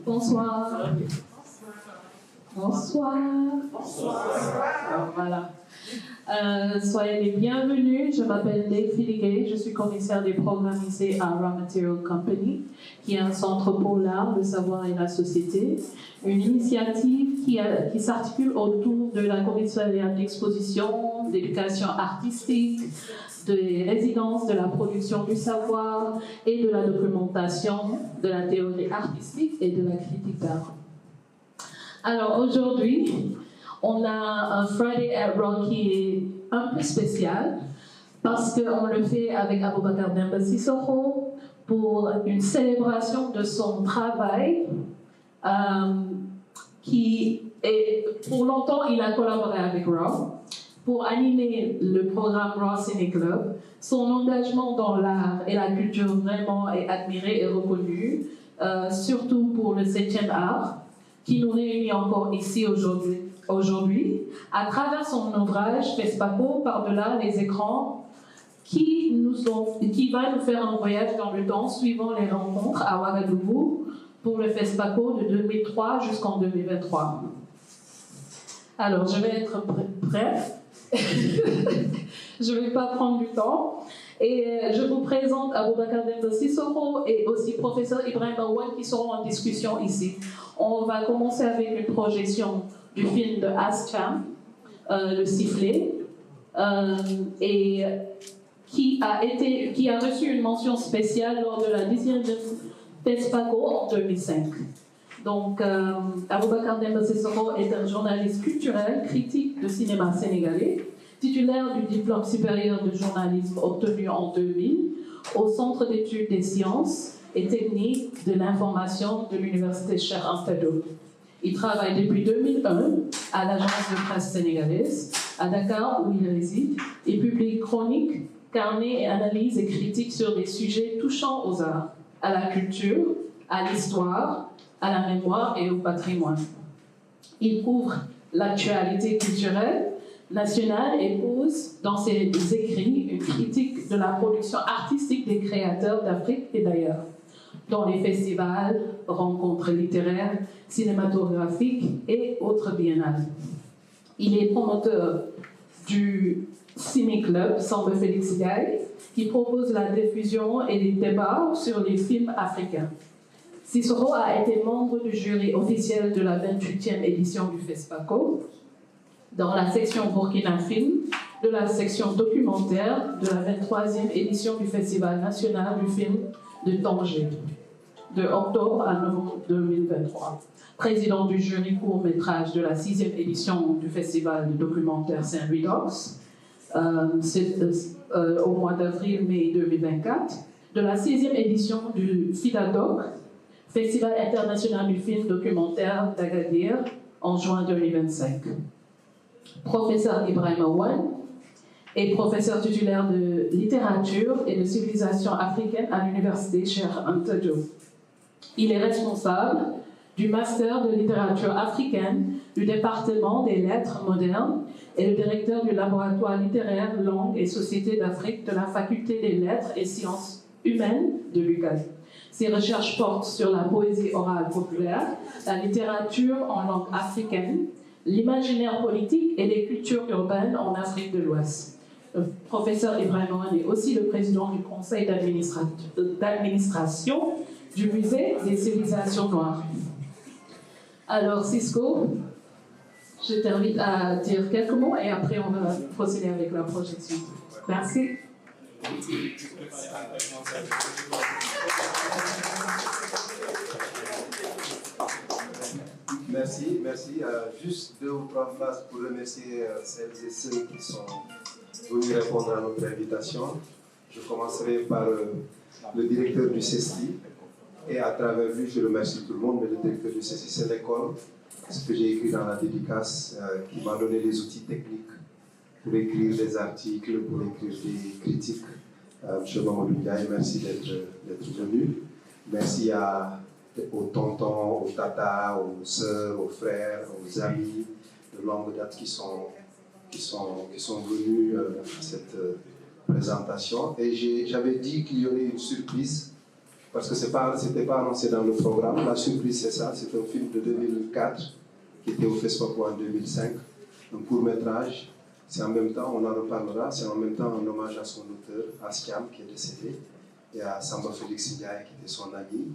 Bonsoir. Bonsoir. Bonsoir. Voilà. Soyez les bienvenus. Je m'appelle Dave Filigay. Je suis commissaire des programmes ici à Raw Material Company, qui est un centre pour l'art, le savoir et la société. Une initiative qui s'articule autour de la commissariat d'exposition, d'éducation artistique, des résidences, de la production du savoir et de la documentation, de la théorie artistique et de la critique d'art. Alors aujourd'hui, on a un Friday at Raw qui est un peu spécial parce qu'on le fait avec Aboubacar Demba Sissoko pour une célébration de son travail pour longtemps, il a collaboré avec Raw pour animer le programme Raw Ciné Club. Son engagement dans l'art et la culture vraiment est admiré et reconnu, surtout pour le 7e art, qui nous réunit encore ici aujourd'hui, à travers son ouvrage FESPACO, par-delà les écrans, qui va nous faire un voyage dans le temps suivant les rencontres à Ouagadougou pour le FESPACO de 2003 jusqu'en 2023. Alors, je vais être bref. Je ne vais pas prendre du temps. Et je vous présente Aboubacar Demba Sissoko et aussi professeur Ibrahim Aouane qui seront en discussion ici. On va commencer avec une projection du film de Ascham, Le Sifflet, et qui a reçu une mention spéciale lors de la 10e FESPACO en 2005. Donc, Aboubacar Demba Sissoko est un journaliste culturel, critique de cinéma sénégalais, titulaire du diplôme supérieur de journalisme obtenu en 2000 au Centre d'études des sciences et techniques de l'information de l'Université Cheikh Anta Diop. Il travaille depuis 2001 à l'agence de presse sénégalaise, à Dakar où il réside, et publie chroniques, carnets et analyses et critiques sur des sujets touchant aux arts, à la culture, à l'histoire, à la mémoire et au patrimoine. Il couvre l'actualité culturelle nationale et pose dans ses écrits une critique de la production artistique des créateurs d'Afrique et d'ailleurs, dans les festivals, rencontres littéraires, cinématographiques et autres biennales. Il est promoteur du Ciné Club Samba Félix Gaye, qui propose la diffusion et les débats sur les films africains. Sissoko a été membre du jury officiel de la 28e édition du FESPACO, dans la section Burkina Film, de la section documentaire de la 23e édition du Festival national du film de Tanger, de octobre à novembre 2023. Président du jury court-métrage de la 6e édition du Festival de documentaire Saint-Louis d'Ox, au mois d'avril-mai 2024, de la 6e édition du FIDADOC, Festival international du film documentaire d'Agadir, en juin 2025. Professeur Ibrahim Aouane est professeur titulaire de littérature et de civilisation africaine à l'université Cheikh Anta Diop. Il est responsable du master de littérature africaine du département des lettres modernes et le directeur du laboratoire littéraire, langue et société d'Afrique de la faculté des lettres et sciences humaines de l'UQAD. Ses recherches portent sur la poésie orale populaire, la littérature en langue africaine, l'imaginaire politique et les cultures urbaines en Afrique de l'Ouest. Le professeur Ibrahim Aouane est aussi le président du conseil d'administration du musée des civilisations noires. Alors, Cisco, je t'invite à dire quelques mots et après on va procéder avec la projection. Merci. Merci. Juste 2 ou 3 phrases pour remercier celles et ceux qui sont venus répondre à notre invitation. Je commencerai par le directeur du CESTI et à travers lui, je remercie tout le monde, mais le directeur du CESTI, c'est l'école, ce que j'ai écrit dans la dédicace, qui m'a donné les outils techniques pour écrire des articles, pour écrire des critiques. M. Mamadou Ndiaye, merci d'être venu. Merci aux tontons, aux tatas, aux sœurs, aux frères, aux amis de longue date qui sont venus à cette présentation. Et j'avais dit qu'il y aurait une surprise parce que c'était pas annoncé dans le programme. La surprise, c'est ça, c'est un film de 2004 qui était au FESPACO en 2005, un court-métrage. C'est en même temps, on en reparlera, c'est en même temps un hommage à son auteur, à Siam, qui est décédé, et à Samba Félix Ndiaye, qui était son ami,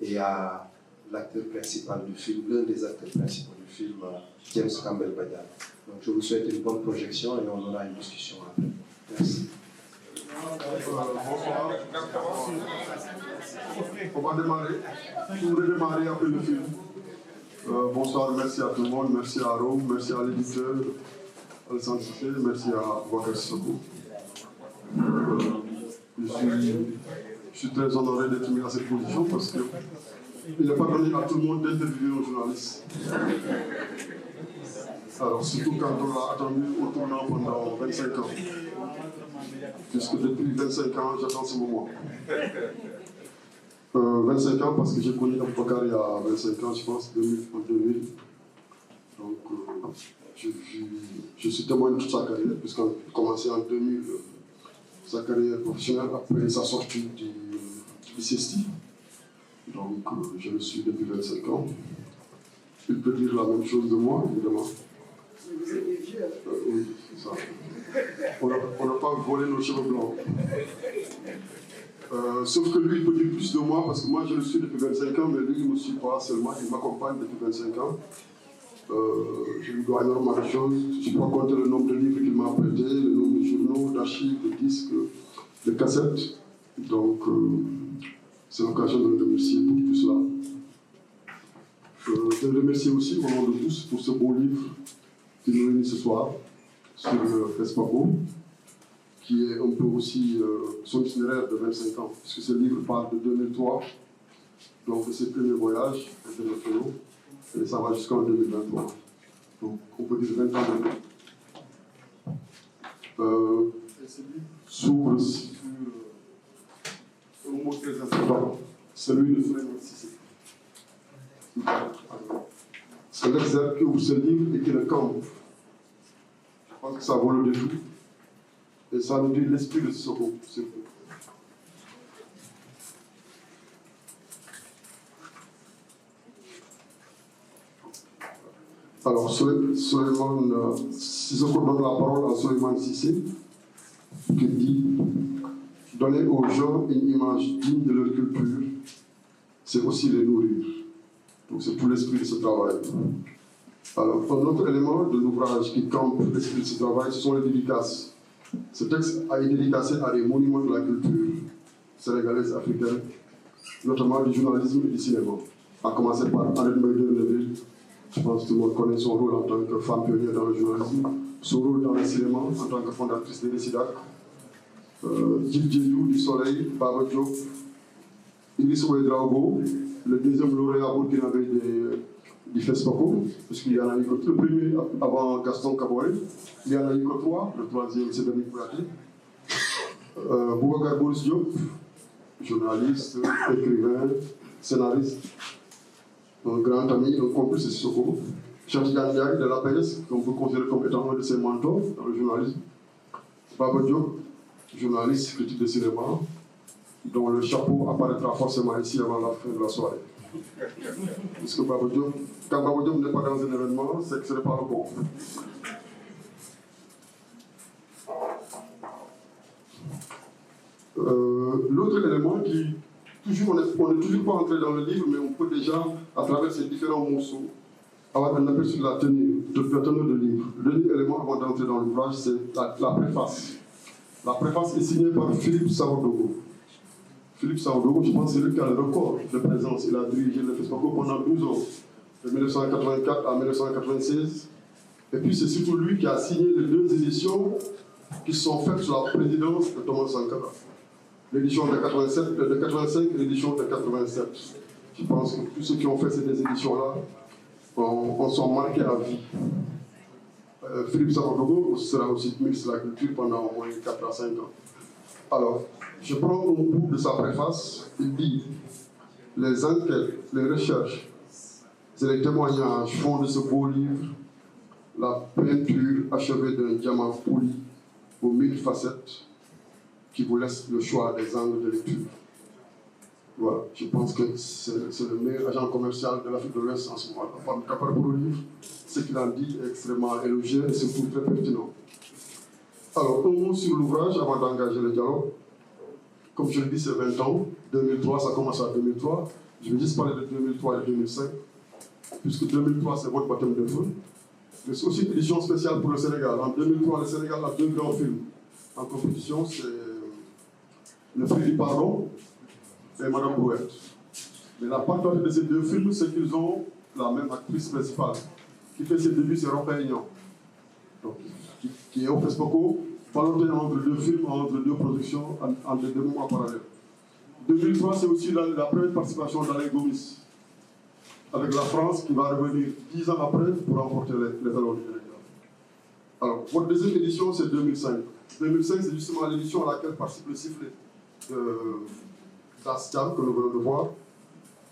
et à l'acteur principal du film, l'un des acteurs principaux du film, James Campbell Badiane. Donc je vous souhaite une bonne projection et on aura une discussion après. Merci. Bonsoir. On va démarrer. Pour redémarrer après le film. Bonsoir, merci à tout le monde, merci à Rome, merci à l'éditeur Alassane Cissé, merci à Boubacar Sissoko. Je suis très honoré d'être mis à cette position parce qu'il n'est pas donné à tout le monde d'interviewer un journaliste. Alors, surtout quand on l'a attendu au tournant pendant 25 ans. Puisque depuis 25 ans, j'attends ce moment. 25 ans parce que j'ai connu Aboubacar il y a 25 ans, je pense, en 2000. Donc, je suis témoin de toute sa carrière, puisqu'il a commencé en 2000 sa carrière professionnelle après sa sortie du CESTI. Donc, je le suis depuis 25 ans. Il peut dire la même chose de moi, évidemment. Oui, c'est ça. On n'a pas volé nos cheveux blancs. Sauf que lui, il peut dire plus de moi, parce que moi, je le suis depuis 25 ans, mais lui, il ne me suit pas seulement, il m'accompagne depuis 25 ans. Je lui dois énormément de choses. Je peux compter le nombre de livres qu'il m'a prêté, le nombre de journaux, d'archives, de disques, de cassettes. Donc, c'est l'occasion de le remercier pour tout cela. Je le remercie aussi, au nom de tous, pour ce beau livre qui nous réunit ce soir sur le FESPACO, qui est un peu aussi son itinéraire de 25 ans, puisque ce livre parle de 2003, donc de ses premiers voyages internationaux, et ça va jusqu'en 2023. Donc on peut dire 20 ans de et ce livre s'ouvre sur un mot très important, celui de Souleymane Cissé. C'est l'exergue qui ouvre ce livre et qui le campe. Je pense que ça vaut le détour. Et ça nous dit l'esprit de Sissoko, surtout. Alors, Souleymane Sissoko donne la parole à Souleymane Cissé, qui dit « Donner aux gens une image digne de leur culture, c'est aussi les nourrir. » Donc, c'est tout l'esprit de ce travail. Alors, un autre élément de l'ouvrage qui campe l'esprit de ce travail, ce sont les dédicaces. Ce texte a été dédicacé à des monuments de la culture sénégalaise, africaine, notamment du journalisme et du cinéma. À commencer par Annette Maïdou-Neville. Je pense que tout le monde connaît son rôle en tant que femme pionnière dans le journalisme, son rôle dans le cinéma en tant que fondatrice de l'ESIDAC, Djil Djedou du Soleil, Baba Diop, Idriss Ouedraogo, le deuxième lauréat burkinabé du FESPACO, puisqu'il y en a eu que le premier avant Gaston Kaboré, il y en a eu que 3, le troisième c'est Denis Kouyaté, Boubacar Boris Diop, journaliste, écrivain, scénariste, un grand ami, un complice de Sissoko, Cheikh Tidiane Ndiaye de l'APS, qu'on peut considérer comme étant un de ses mentors dans le journalisme, Baba Diop, journaliste, critique de cinéma, dont le chapeau apparaîtra forcément ici avant la fin de la soirée. Parce que Baba Diop, quand Baba Diop n'est pas dans un événement, c'est que ce n'est pas le bon. L'autre élément qui, toujours, on n'est toujours pas entré dans le livre, mais on peut déjà, à travers ces différents morceaux, avoir un aperçu de la tenue de livre. Le dernier élément avant d'entrer dans l'ouvrage, c'est la préface. La préface est signée par Philippe Saodogo. Philippe Saodogo, je pense que c'est lui qui a le record de présence. Il a dirigé le FESPACO pendant 12 ans, de 1984 à 1996. Et puis c'est surtout lui qui a signé les 2 éditions qui sont faites sous la présidence de Thomas Sankara. L'édition de 85 et l'édition de 87. Je pense que tous ceux qui ont fait ces 2 éditions-là en sont marqués à vie. Philippe Saodogo sera aussi ministre de la Culture pendant au moins 4 à 5 ans. Alors, je prends un bout de sa préface. Il dit « Les enquêtes, les recherches et les témoignages font de ce beau livre la peinture achevée d'un diamant poli aux 1000 facettes qui vous laisse le choix des angles de lecture. Voilà, je pense que c'est le meilleur agent commercial de l'Afrique de l'Ouest en ce moment. Par rapport au livre, ce qu'il en dit est extrêmement élogieux et surtout très pertinent. Alors, un mot sur l'ouvrage avant d'engager le dialogue. Comme je l'ai dit, c'est 20 ans. 2003, ça commence à 2003. Je vais juste parler de 2003 et 2005, puisque 2003, c'est votre baptême de feu. Mais c'est aussi une édition spéciale pour le Sénégal. En 2003, le Sénégal a 2 grands films en compétition. C'est Le Prix du Pardon et Madame Brouette. Mais la particularité de ces 2 films, c'est qu'ils ont la même actrice principale. Qui fait ses débuts, c'est Rocaignan. Donc, qui est au FESPACO, ballotté entre 2 films, entre 2 productions, en 2 moments parallèles. 2003, c'est aussi la première participation d'Alain Gomis, avec la France qui va revenir 10 ans après pour remporter les talons du Sénégal. Alors, votre deuxième édition, c'est 2005. 2005, c'est justement l'édition à laquelle participe le sifflet d'Astiam, que nous venons de voir.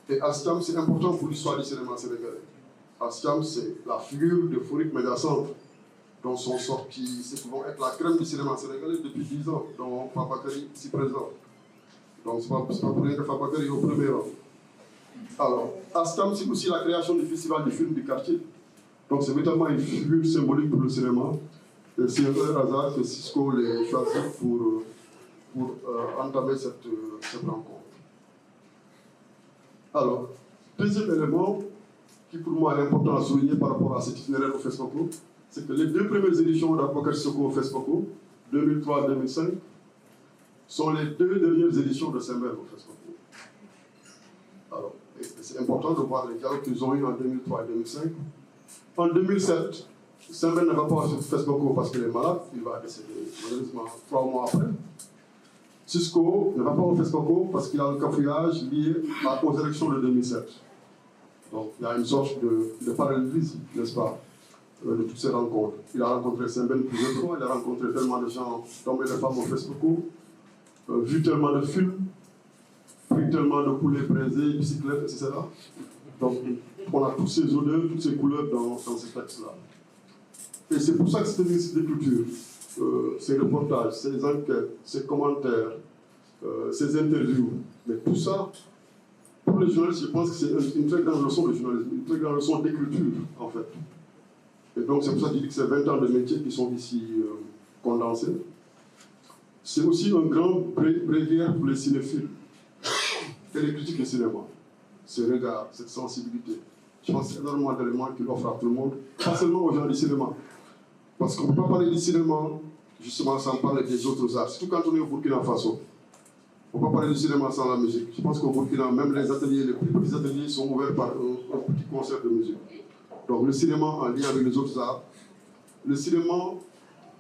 Et Astiam, c'est important pour l'histoire du cinéma sénégalais. Astiam, c'est la figure de Fourik Mediacentre, dont sont sortis ceux qui vont être la crème du cinéma sénégalais depuis 10 ans, dont Fabakary ici présent. Donc, ce n'est pas pour rien que Fabakary est au premier rang. Alors, Astiam, c'est aussi la création du Festival du film du quartier. Donc, c'est véritablement une figure symbolique pour le cinéma. Et c'est un hasard que Cisco l'ait choisi pour entamer cette rencontre. Alors, deuxième élément qui pour moi est important à souligner par rapport à cet itinéraire au FESPACO, c'est que les 2 premières éditions d'Aboubacar Sissoko au FESPACO, 2003-2005, sont les 2 dernières éditions de Sembène au FESPACO. Alors, c'est important de voir les dialogues qu'ils ont eu en 2003 et 2005. En 2007, Sembène ne va pas au FESPACO parce qu'il est malade, il va décéder malheureusement 3 mois après. Cisco ne va pas au FESPACO parce qu'il a le cafouillage lié aux élections de 2007. Donc il y a une sorte de parallélisme, n'est-ce pas, de toutes ces rencontres. Il a rencontré Sembène plusieurs fois, il a rencontré tellement de gens, d'hommes et de femmes au FESPACO, vu tellement de films, pris tellement de poulets braisés, bicyclettes, etc. Donc on a toutes ces odeurs, toutes ces couleurs dans ces textes-là. Et c'est pour ça que c'est une liste de culture. Ces reportages, ces enquêtes, ces commentaires, ces interviews. Mais tout ça, pour les journalistes, je pense que c'est une très grande leçon de journalisme, une très grande leçon d'écriture, en fait. Et donc, c'est pour ça que je dis que c'est 20 ans de métier qui sont ici condensés. C'est aussi un grand bréviaire pour les cinéphiles et les critiques de cinéma. Ce regard, cette sensibilité. Je pense que c'est énormément d'éléments qu'il offre à tout le monde, pas seulement aux gens du cinéma. Parce qu'on ne peut pas parler du cinéma, justement, sans parler des autres arts. Surtout quand on est au Burkina Faso. On ne peut pas parler du cinéma sans la musique. Je pense qu'au Burkina, même les ateliers, les plus petits ateliers sont ouverts par un petit concert de musique. Donc le cinéma en lien avec les autres arts, le cinéma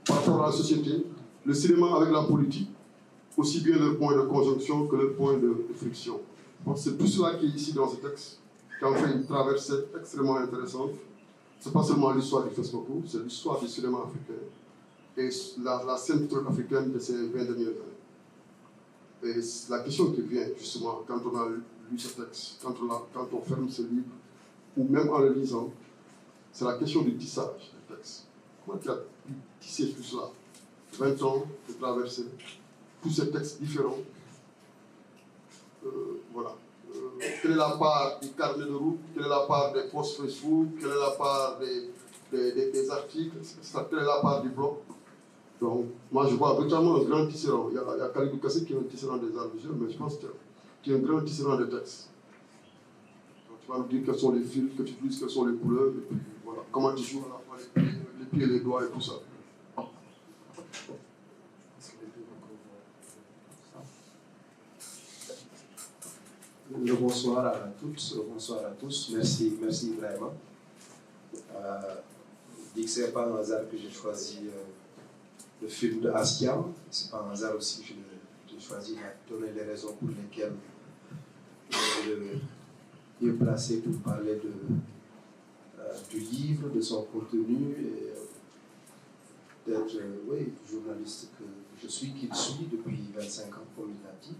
par rapport à la société, le cinéma avec la politique, aussi bien le point de conjonction que le point de friction. Donc c'est tout cela qui est ici dans ce texte, qui en fait une traversée extrêmement intéressante. Ce n'est pas seulement l'histoire du FESPACO, c'est l'histoire du cinéma africain et la scène culturelle africaine de ces 20 dernières années. Et la question qui vient, justement, quand on a lu ce texte, quand on ferme ce livre, ou même en le lisant, c'est la question du tissage du texte. Comment tu as pu tisser tout cela? 20 ans de traversée, tous ces textes différents. Voilà. Quelle est la part du carnet de route? Quelle est la part des posts Facebook? Quelle est la part des articles? Quelle est la part du blog? Donc, moi, je vois véritablement un grand tisserand. Il y a Khalidou Kassé qui est un tisserand des arts visuels, mais je pense qu'il y a un grand tisserand des textes. Donc, tu vas me dire quels sont les fils que tu utilises, quelles sont les couleurs, et puis voilà. Comment tu joues à la fois les pieds et les doigts et tout ça. Bonsoir à toutes, bonsoir à tous. Merci vraiment. Je dis que ce n'est pas un hasard que j'ai choisi le film de Astiam. Ce n'est pas un hasard aussi que j'ai choisi de donner les raisons pour lesquelles il est placé pour parler du livre, de son contenu et d'être journaliste que je suis, qu'il suit depuis 25 ans, comme il l'a dit.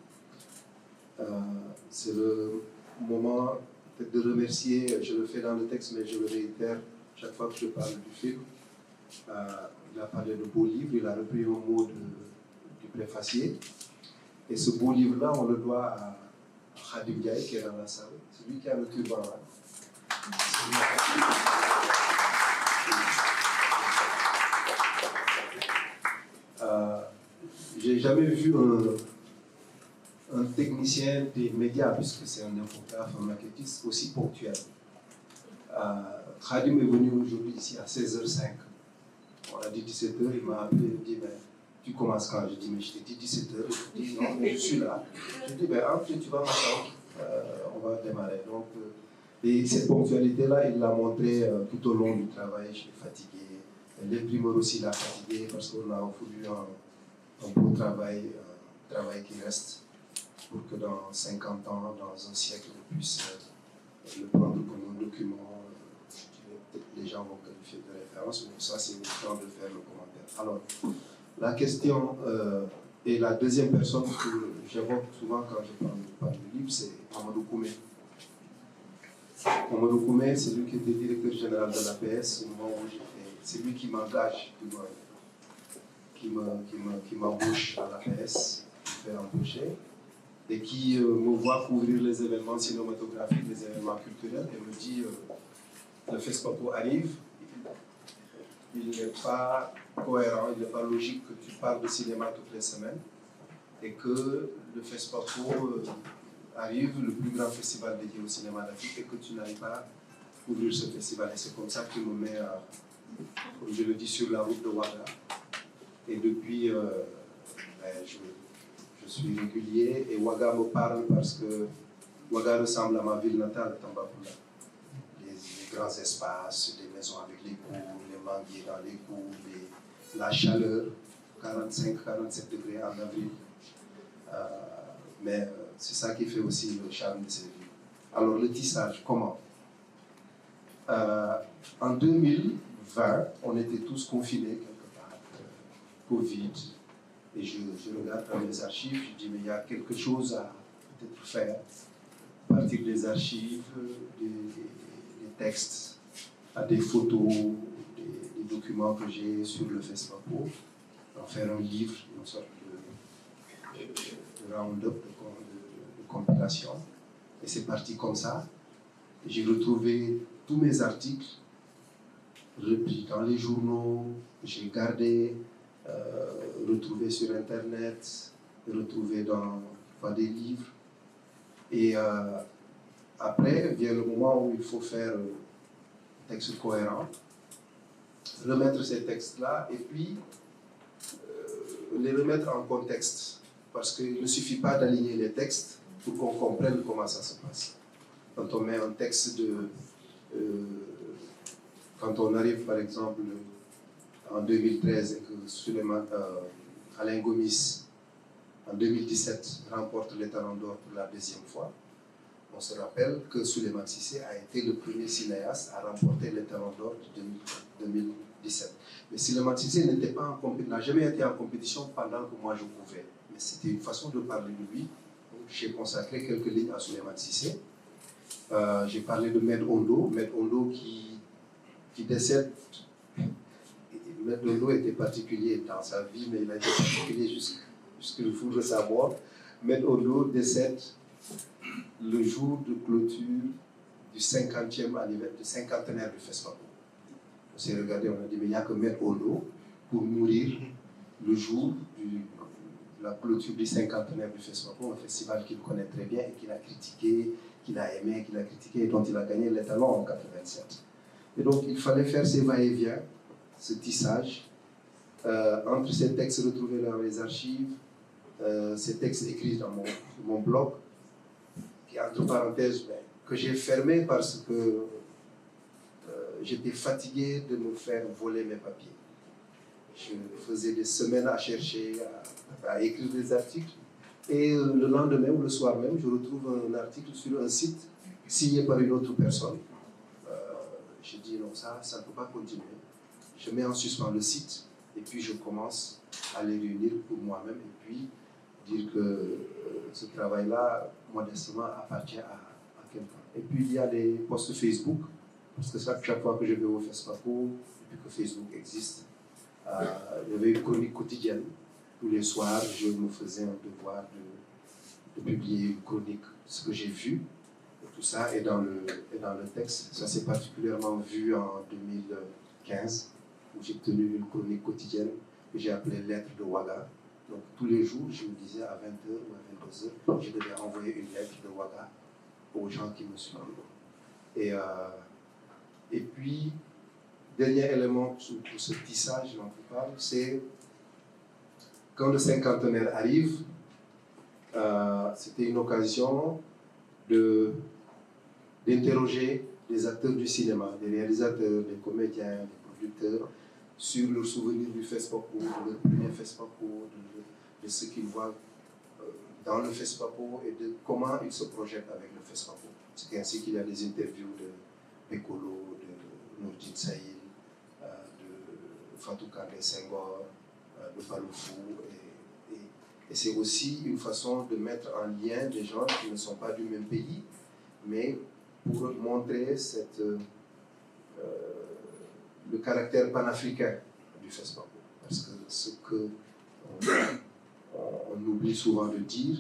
C'est le moment de remercier, je le fais dans le texte, mais je le réitère chaque fois que je parle du film. Il a parlé de beau livre, il a repris un mot du préfacier. Et ce beau livre-là, on le doit à Khadim Diaye qui est dans la salle, celui qui a le turban là. J'ai jamais vu un technicien des médias, puisque c'est un infographe, un marketiste, aussi ponctuel. Khadim est venu aujourd'hui ici à 16h05. On a dit 17h, il m'a appelé, il m'a dit ben, tu commences quand? Je dis mais je t'ai dit 17h, il dit non, mais je suis là. Je dis ben entre tu vas m'attendre, on va démarrer. Donc, et cette ponctualité-là, il l'a montré tout au long du travail. Je suis fatigué. L'imprimeur aussi l'a fatigué parce qu'on a voulu un beau travail, un travail qui reste pour que dans 50 ans, dans un siècle, on puisse le prendre comme un document. Les gens vont qualifier de référence, mais ça c'est le temps de faire le commentaire. Alors, la question et la deuxième personne que j'évoque souvent quand je parle du livre, c'est Mamadou Koumé. Mamadou Koumé, c'est lui qui était directeur général de l'APS au moment où j'ai fait. C'est lui qui m'engage, qui m'embauche à l'APS, qui me fait embaucher, et qui me voit couvrir les événements cinématographiques, les événements culturels, et me dit le FESPACO arrive, il n'est pas cohérent, il n'est pas logique que tu parles de cinéma toutes les semaines et que le FESPACO arrive, le plus grand festival dédié au cinéma d'Afrique, et que tu n'arrives pas à couvrir ce festival. Et c'est comme ça qu'il me met, comme je le dis, sur la route de Ouaga. Et depuis, je suis régulier, et Ouaga me parle parce que Ouaga ressemble à ma ville natale, Tambacounda. Les grands espaces, les maisons avec les cours, les manguiers dans les cours, la chaleur, 45-47 degrés en avril. Mais c'est ça qui fait aussi le charme de ces villes. Alors le tissage, comment? En 2020, on était tous confinés quelque part, Covid, et je regarde dans mes archives, je dis mais il y a quelque chose à peut-être faire, à partir des archives, des textes, à des photos, des documents que j'ai sur le FESPACO, en faire un livre, une sorte de round-up, de compilation. Et c'est parti comme ça. J'ai retrouvé tous mes articles repris dans les journaux, j'ai gardé, retrouvé sur Internet, retrouvé dans des livres. Et après vient le moment où il faut faire un texte cohérent, remettre ces textes-là et puis les remettre en contexte. Parce qu'il ne suffit pas d'aligner les textes pour qu'on comprenne comment ça se passe. Quand on met un texte quand on arrive par exemple en 2013 et que Alain Gomis en 2017 remporte les Talons d'Or pour la deuxième fois, on se rappelle que Souleymane Cissé a été le premier cinéaste à remporter les Talons d'Or de 2017. Mais Souleymane Cissé n'a jamais été en compétition pendant que moi je pouvais. Mais c'était une façon de parler de lui. J'ai consacré quelques lignes à Souleymane Cissé. J'ai parlé de Med Ondo qui décède. Med Ondo était particulier dans sa vie, mais il a été particulier jusqu'au jour de sa mort. Med Ondo décède le jour de clôture du 50e anniversaire, du cinquantenaire du FESPACO. On s'est regardé, on a dit, mais il n'y a que Med Ondo pour mourir le jour de la clôture du cinquantenaire du FESPACO, un festival qu'il connaît très bien et qu'il a critiqué, qu'il a aimé, qu'il a critiqué et dont il a gagné les talons en 87. Et donc, il fallait faire ces va-et-vient, ce tissage, entre ces textes retrouvés dans les archives, ces textes écrits dans mon blog, qui, entre parenthèses, que j'ai fermé parce que j'étais fatigué de me faire voler mes papiers. Je faisais des semaines à chercher, à écrire des articles, et le lendemain ou le soir même, je retrouve un article sur un site signé par une autre personne. J'ai dit non, ça ne peut pas continuer. Je mets en suspens le site et puis je commence à les réunir pour moi-même et puis dire que ce travail-là, modestement, appartient à quelqu'un. Et puis il y a des posts Facebook, parce que chaque fois que je vais au FESPACO, depuis que Facebook existe, il y avait une chronique quotidienne. Tous les soirs, je me faisais un devoir de publier une chronique ce que j'ai vu. Tout ça est dans le texte. Ça s'est particulièrement vu en 2015, où j'ai tenu une chronique quotidienne que j'ai appelée Lettre de Ouaga. Donc tous les jours, je me disais à 20h ou à 22h, je devais envoyer une lettre de Ouaga aux gens qui me suivent. Et puis, dernier élément pour ce tissage dont on parle, c'est quand le cinquantenaire arrive, c'était une occasion d'interroger les acteurs du cinéma, les réalisateurs, les comédiens, les producteurs, sur leurs souvenirs du FESPACO, de leur premier FESPACO, de ce qu'ils voient dans le FESPACO et de comment ils se projettent avec le FESPACO. C'est ainsi qu'il y a des interviews de Bekolo, de Nourdine Saïl, de Fatou Kandé Senghor, de Faloufou. Et c'est aussi une façon de mettre en lien des gens qui ne sont pas du même pays, mais pour montrer le caractère panafricain du FESPACO. Parce que ce qu'on oublie souvent de dire,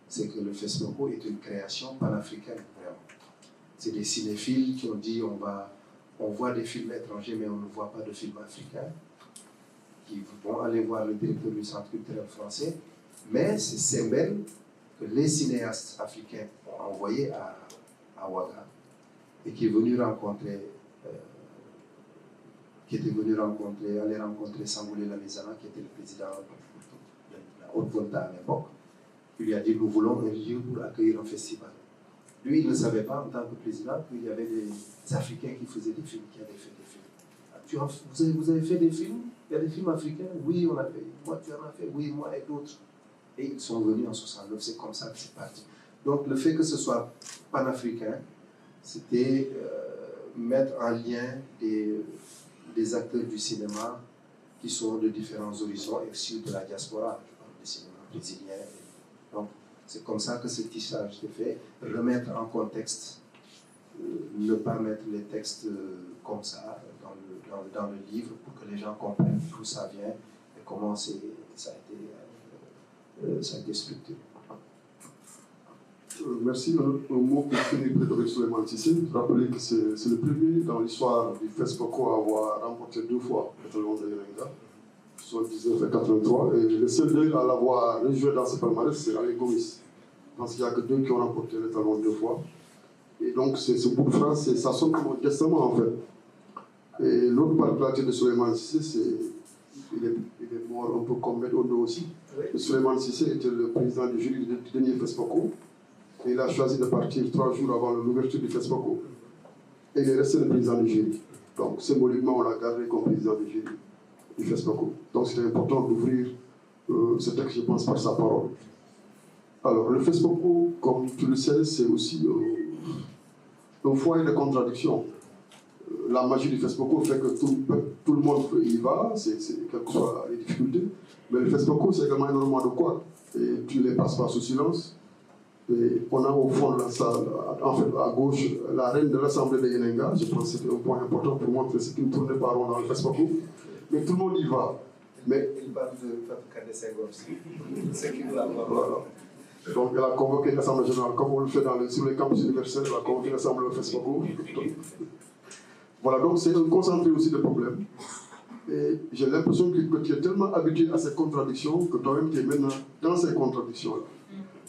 c'est que le FESPACO est une création panafricaine, vraiment. C'est des cinéphiles qui ont dit on voit des films étrangers, mais on ne voit pas de films africains, qui vont aller voir le directeur du Centre culturel français, mais c'est Sembène que les cinéastes africains ont envoyé à Ouaga et qui est venu rencontrer, aller rencontrer Sangoulé Lamizana, qui était le président de la Haute-Volta à l'époque. Il lui a dit nous voulons un lieu pour accueillir un festival. Lui, il ne savait pas en tant que président qu'il y avait des Africains qui faisaient des films, qui avaient fait des films. Vous avez fait des films? Il y a des films africains? Oui, on a fait. Moi, tu en as fait? Oui, moi et d'autres. Et ils sont venus en 69, c'est comme ça que c'est parti. Donc le fait que ce soit panafricain, c'était mettre en lien des acteurs du cinéma qui sont de différents horizons et issus de la diaspora. Je parle du cinéma brésilien. Donc c'est comme ça que ce tissage est fait. Remettre en contexte, ne pas mettre les textes comme ça dans le livre pour que les gens comprennent d'où ça vient et comment ça a été structuré. Merci. Un mot pour finir de Souleymane Cissé. Rappelez que c'est le premier dans l'histoire du FESPACO à avoir remporté 2 fois le Talon de Yenenga, 79 et 83. Et le seul deux à l'avoir rejoué dans ce palmarès, c'est Ali Gomis. Je pense qu'il n'y a que 2 qui ont remporté le Talon 2 fois. Et donc, ce bout de phrase, ça sonne comme un testament en fait. Et l'autre particularité de Souleymane Cissé, il est mort un peu comme Medondo aussi. Souleymane Cissé était le président du jury du dernier FESPACO. Et il a choisi de partir 3 jours avant l'ouverture du FESPACO. Et il est resté le président du jury. Donc, symboliquement, on l'a gardé comme président du jury du FESPACO. Donc, c'était important d'ouvrir ce texte, je pense, par sa parole. Alors, le FESPACO, comme tu le sais, c'est aussi un foyer de contradiction. La magie du FESPACO fait que tout le monde y va, quelles que soient les difficultés. Mais le FESPACO, c'est également énormément de quoi. Et tu ne les passes pas sous silence. Et on a au fond de la salle, en fait à gauche, la reine de l'Assemblée de Yenenga. Je pense que c'était un point important pour montrer ce qui ne tournait pas rond dans le FESPACO. Mais tout le monde y va. Mais il parle de Fatou Kandé Senghor aussi. C'est qui la voit. Voilà. Donc elle a convoqué l'Assemblée générale, comme on le fait sur les campus universitaires, elle a convoqué l'Assemblée au FESPACO. Voilà, donc c'est un concentré aussi de problèmes. Et j'ai l'impression que tu es tellement habitué à ces contradictions que toi-même tu es maintenant dans ces contradictions-là.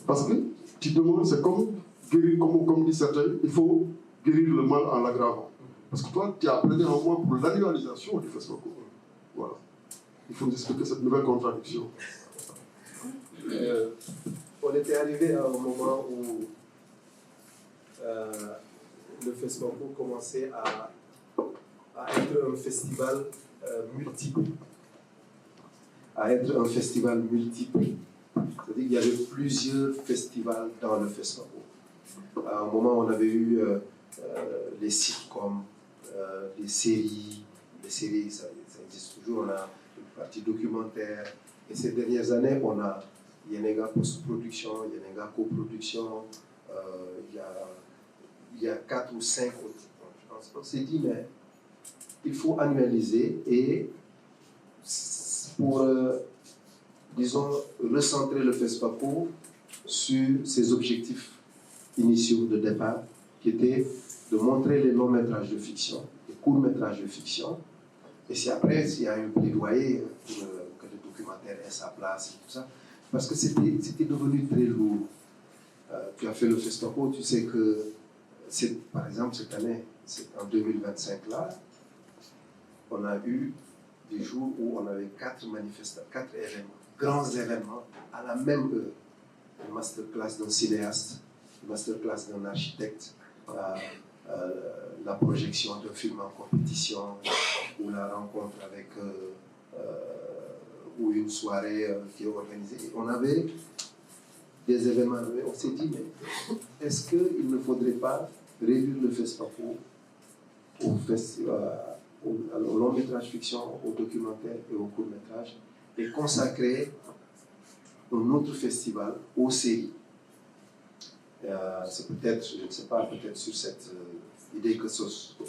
Parce que tu demandes, c'est comme guérir, comme dit certains, il faut guérir le mal en l'aggravant. Parce que toi, tu as appelé en moi pour l'annualisation du FESPACO. Voilà. Il faut nous expliquer cette nouvelle contradiction. On était arrivé à un moment où le FESPACO commençait à être un festival multiple. À être un festival multiple. C'est-à-dire qu'il y avait plusieurs festivals dans le FESPACO. À un moment, on avait eu les sitcoms, des séries. Les séries, ça existe toujours. On a une partie documentaire. Et ces dernières années, on a Yenenga post-production, Yenenga coproduction. Il y a 4 ou 5 autres. On s'est dit, mais il faut annualiser et pour, disons, recentrer le FESPACO sur ses objectifs initiaux de départ, qui étaient de montrer les longs métrages de fiction, les courts métrages de fiction. Et c'est après, il y a un plaidoyer pour que le documentaire ait sa place et tout ça, parce que c'était devenu très lourd. Tu as fait le FESPACO, tu sais que, par exemple, cette année, en 2025 là, on a eu des jours où on avait 4 événements, grands événements, à la même heure. Une masterclass d'un cinéaste, une masterclass d'un architecte, la projection d'un film en compétition, ou la rencontre avec, ou une soirée qui est organisée. Et on avait des événements, mais on s'est dit, mais est-ce qu'il ne faudrait pas réduire le FESPACO au long métrage fiction, au documentaire et au court métrage, et consacrer un autre festival aux séries. C'est peut-être, je ne sais pas, peut-être sur cette idée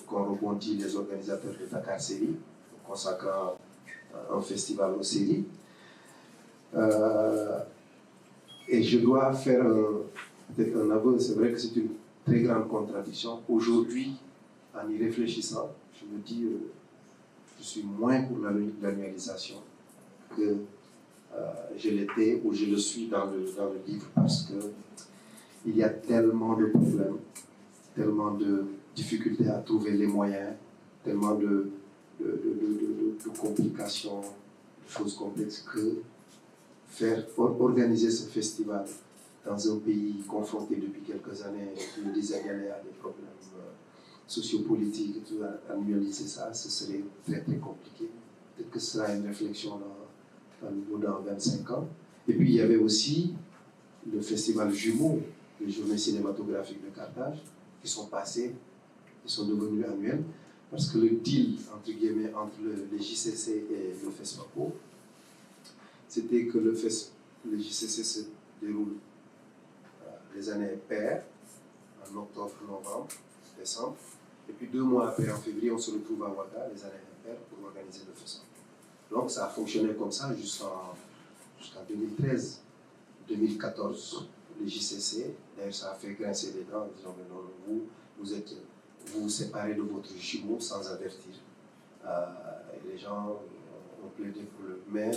qu'on rebondit les organisateurs de Dakar Série, consacrant un festival aux séries. Et je dois faire peut-être un aveu, c'est vrai que c'est une très grande contradiction. Aujourd'hui, en y réfléchissant, je me dis, je suis moins pour l'annualisation que je l'étais ou je le suis dans le livre, parce qu'il y a tellement de problèmes, tellement de difficultés à trouver les moyens, tellement de complications, de choses complexes, que organiser ce festival dans un pays confronté depuis quelques années, une dizaine d'années, à des problèmes sociopolitiques et tout, annualiser ça, ce serait très très compliqué. Peut-être que ce sera une réflexion dans 25 ans. Et puis il y avait aussi le festival jumeau, les journées cinématographiques de Carthage, qui sont passées, qui sont devenues annuelles, parce que le deal, entre guillemets, entre les JCC et le FESPACO, c'était que le JCC se déroule les années paires, en octobre, novembre, décembre, et puis 2 mois après, en février, on se retrouve à Ouaga, les années impaires, pour organiser le FESPACO. Donc ça a fonctionné comme ça jusqu'en 2013, 2014, les JCC. D'ailleurs, ça a fait grincer les dents en disant, mais non, vous séparez de votre jumeau sans avertir. Et les gens ont plaidé pour le. Mais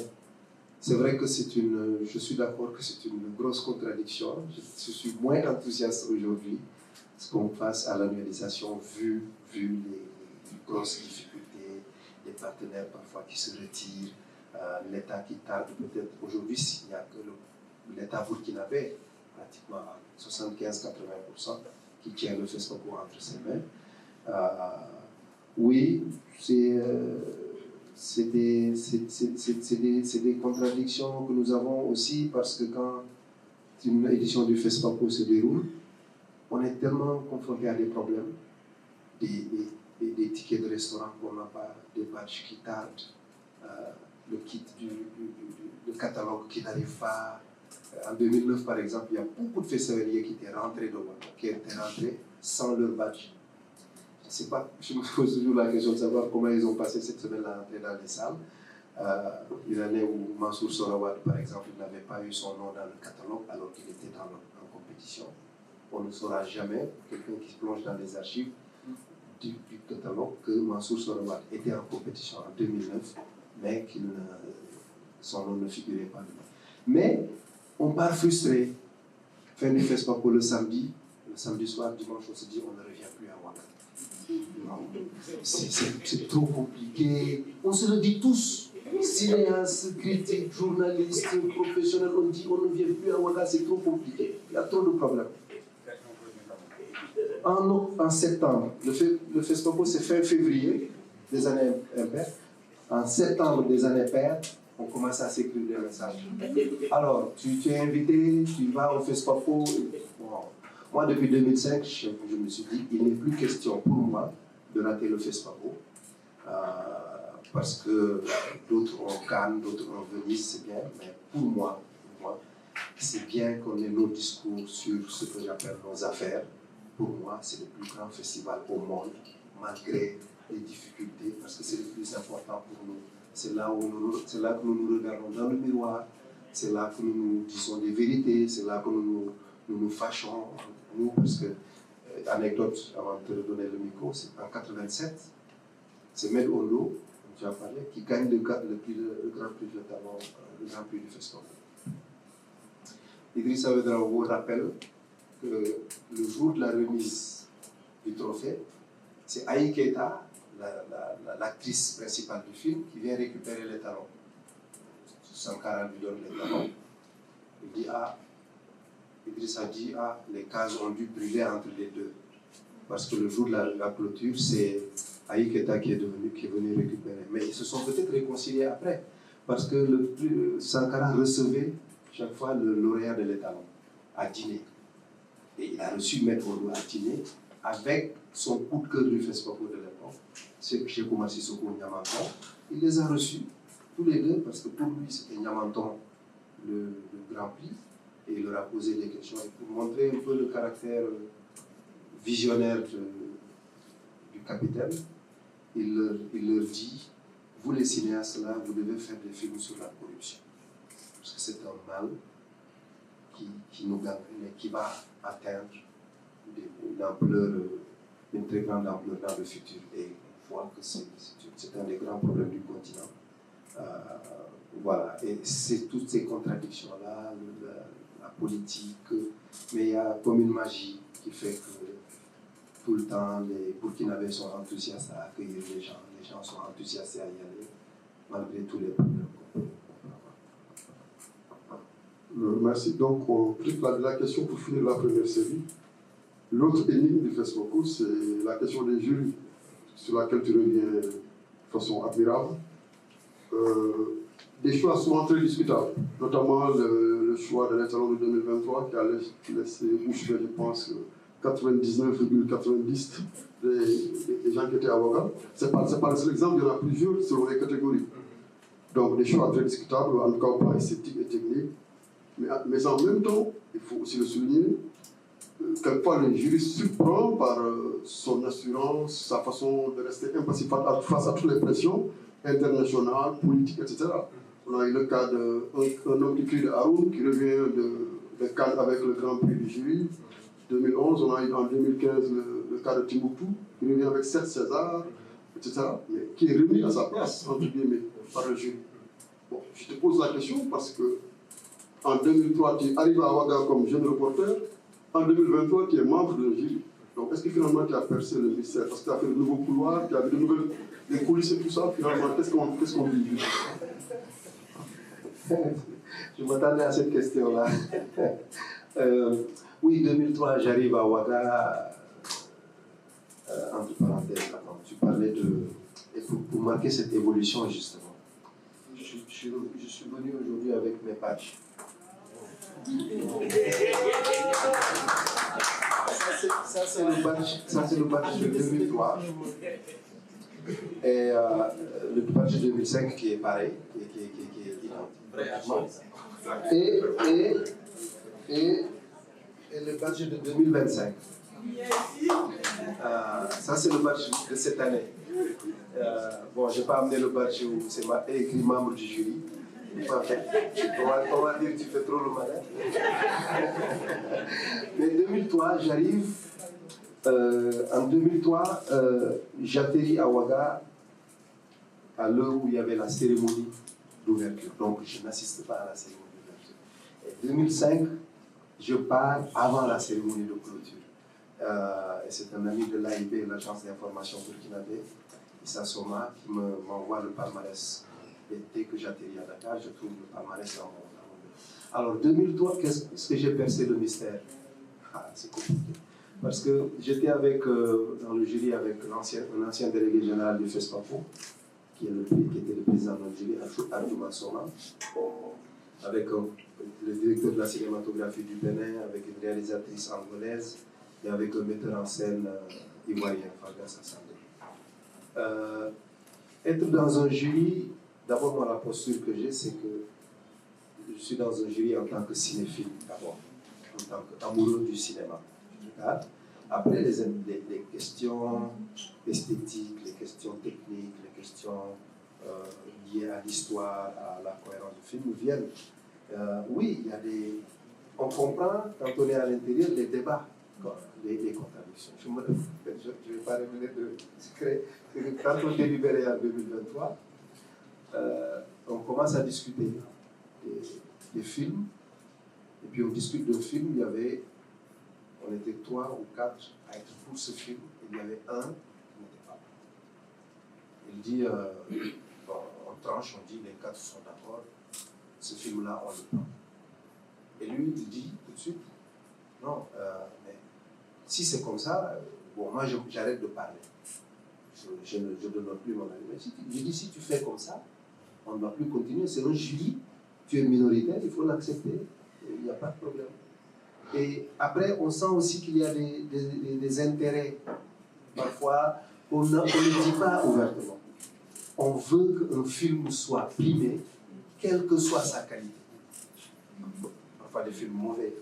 c'est vrai que je suis d'accord que c'est une grosse contradiction. Je suis moins enthousiaste aujourd'hui qu'on passe à l'annualisation vu les grosses difficultés, les partenaires parfois qui se retirent, l'État qui tarde peut-être. Aujourd'hui, s'il n'y a que l'État burkinabé, pratiquement à 75-80%, qui tient le FESPACO entre ses mains. Oui, c'est des contradictions que nous avons aussi, parce que quand une édition du FESPACO se déroule, on est tellement confronté à des problèmes, des tickets de restaurant qu'on n'a pas, des badges qui tardent, le kit le catalogue qui n'arrive pas. En 2009, par exemple, il y a beaucoup de festivaliers qui étaient rentrés sans leur badge. Je ne sais pas, je me pose toujours la question de savoir comment ils ont passé cette semaine à entrer dans les salles. Une année où Mansour Sorawad, par exemple, n'avait pas eu son nom dans le catalogue alors qu'il était en compétition. On ne saura jamais, quelqu'un qui se plonge dans les archives du catalogue, que Mansour Sorawad était en compétition en 2009, mais son nom ne figurait pas dedans. Mais on part frustré. Fin du FESPACO le samedi soir, dimanche, on se dit on ne revient plus à Ouaga. C'est trop compliqué. On se le dit tous. Cinéastes, critiques, journalistes, professionnels, on dit on ne vient plus à Ouaga, c'est trop compliqué. Il y a trop de problèmes. En septembre, le FESPACO c'est fin février des années impaires. En septembre des années paires, on commence à s'écrire des messages. Alors, tu es invité, tu vas au FESPACO. Bon. Moi, depuis 2005, je me suis dit, il n'est plus question pour moi de rater le FESPACO. Parce que d'autres ont Cannes, d'autres ont Venise, c'est bien. Mais pour moi, c'est bien qu'on ait nos discours sur ce que j'appelle nos affaires. Pour moi, c'est le plus grand festival au monde, malgré les difficultés, parce que c'est le plus important pour nous. C'est là que nous nous regardons dans le miroir, c'est là que nous nous disons des vérités, c'est là que nous nous fâchons nous, parce que, anecdote avant de te redonner le micro, c'est en 87, c'est Med Ondo, comme tu as parlé, qui gagne le Grand Prix de talent, le Grand Prix du Festival. Idrissa Ouédraogo rappelle que le jour de la remise du trophée, c'est Aïe Keita, l'actrice principale du film, qui vient récupérer les talons. Sankara lui donne les talons. Il dit Idrissa dit les cases ont dû brûler entre les deux. Parce que le jour de la clôture, c'est Aïe Keita qui est venu récupérer. Mais ils se sont peut-être réconciliés après. Parce que Sankara recevait chaque fois le lauréat de l'étalon à dîner. Et il a reçu Maître Odo à dîner avec son coup de cœur du festival de l'époque, c'est Cheikh Oumar Sissoko Niamanton. Il les a reçus, tous les deux, parce que pour lui, c'était Niamanton le Grand Prix. Et il leur a posé des questions. Et pour montrer un peu le caractère visionnaire du capitaine, il leur dit, vous les cinéastes là, vous devez faire des films sur la corruption. Parce que c'est un mal qui nous gagne et qui va atteindre une très grande ampleur dans le futur. Et on voit que c'est un des grands problèmes du continent. Voilà, et c'est toutes ces contradictions-là, la politique, mais il y a comme une magie qui fait que tout le temps, les Burkinabés sont enthousiastes à accueillir les gens sont enthousiastes à y aller, malgré tous les problèmes qu'on peut avoir. Merci. Donc, la question pour finir la première série. L'autre énigme du Fesmoco, c'est la question des jurys, sur laquelle tu reviens de façon admirable. Des choix souvent très discutables, notamment le choix de l'étalon de 2023 qui a laissé bouche bée, je pense, 99,90% des gens qui étaient avocats. Ce n'est pas le seul exemple, il y en a plusieurs selon les catégories. Donc des choix très discutables, en tout cas pas esthétiques et techniques. Mais en même temps, il faut aussi le souligner, quelquefois le jury surprend par son assurance, sa façon de rester impassible face à toutes les pressions internationales, politiques, etc. On a eu le cas d'un homme qui crie de Haroun, qui revient de Cannes avec le Grand Prix du jury. 2011, on a eu en 2015 le cas de Timbuktu, qui revient avec 7 Césars, etc. Mais qui est remis à sa place, entre guillemets, par le jury. Bon, je te pose la question parce que en 2003, tu arrives à Ouaga comme jeune reporter. En 2023, tu es membre de jury. Donc, est-ce que finalement tu as percé le mystère? Parce que tu as fait de nouveaux couloirs, tu as vu de nouvelles des coulisses et tout ça. Finalement, qu'est-ce qu'on vit? Je m'attendais à cette question-là. Oui, 2003, j'arrive à Ouaga. Entre parenthèses, tu parlais de. Et pour marquer cette évolution, justement, je suis venu aujourd'hui avec mes badges. Ça, c'est le badge de 2003. Et le badge de 2005 qui est pareil, qui est identique. Et le badge de 2025. Ça, c'est le badge de cette année. Bon, je n'ai pas amené le badge où c'est écrit membre du jury. On va dire que tu fais trop le malin. Mais 2003, j'arrive. En 2003, j'atterris à Ouaga à l'heure où il y avait la cérémonie d'ouverture. Donc, je n'assiste pas à la cérémonie d'ouverture. Et 2005, je pars avant la cérémonie de clôture. Et c'est un ami de l'AIB, l'agence d'information burkinabé, Issa Soma, qui m'envoie le palmarès. Et dès que j'atterris à Dakar, je trouve le palmarès dans mon bureau. Alors, 2003, qu'est-ce que j'ai percé le mystère? C'est compliqué. Parce que j'étais dans le jury avec un ancien délégué général du FESPAFO, qui était le président de notre jury, Abdouma Soma, avec le directeur de la cinématographie du Bénin, avec une réalisatrice angolaise et avec un metteur en scène ivoirien, Fargas Assandé. Être dans un jury, d'abord, moi, la posture que j'ai, c'est que je suis dans un jury en tant que cinéphile, d'abord, en tant qu'amoureux du cinéma. Après, les questions esthétiques, les questions techniques, les questions liées à l'histoire, à la cohérence du film viennent. Oui, il y a on comprend, quand on est à l'intérieur, les débats les contradictions. Je ne vais pas révéler de secret. Quand on délibérait en 2023, on commence à discuter des films. Et puis on discute de film, on était 3 ou 4 à être pour ce film, et il y avait un qui n'était pas. Il dit, bon, on tranche, on dit, les 4 sont d'accord, ce film-là, on le prend. Et lui, il dit tout de suite, non, mais si c'est comme ça, bon, moi j'arrête de parler. Je ne donne plus mon avis. Mais je dis, si tu fais comme ça, on ne va plus continuer. C'est un jury, tu es minoritaire, il faut l'accepter. Il n'y a pas de problème. Et après, on sent aussi qu'il y a des intérêts. Parfois, on ne le dit pas ouvertement. On veut qu'un film soit primé, quelle que soit sa qualité. Parfois, des films mauvais,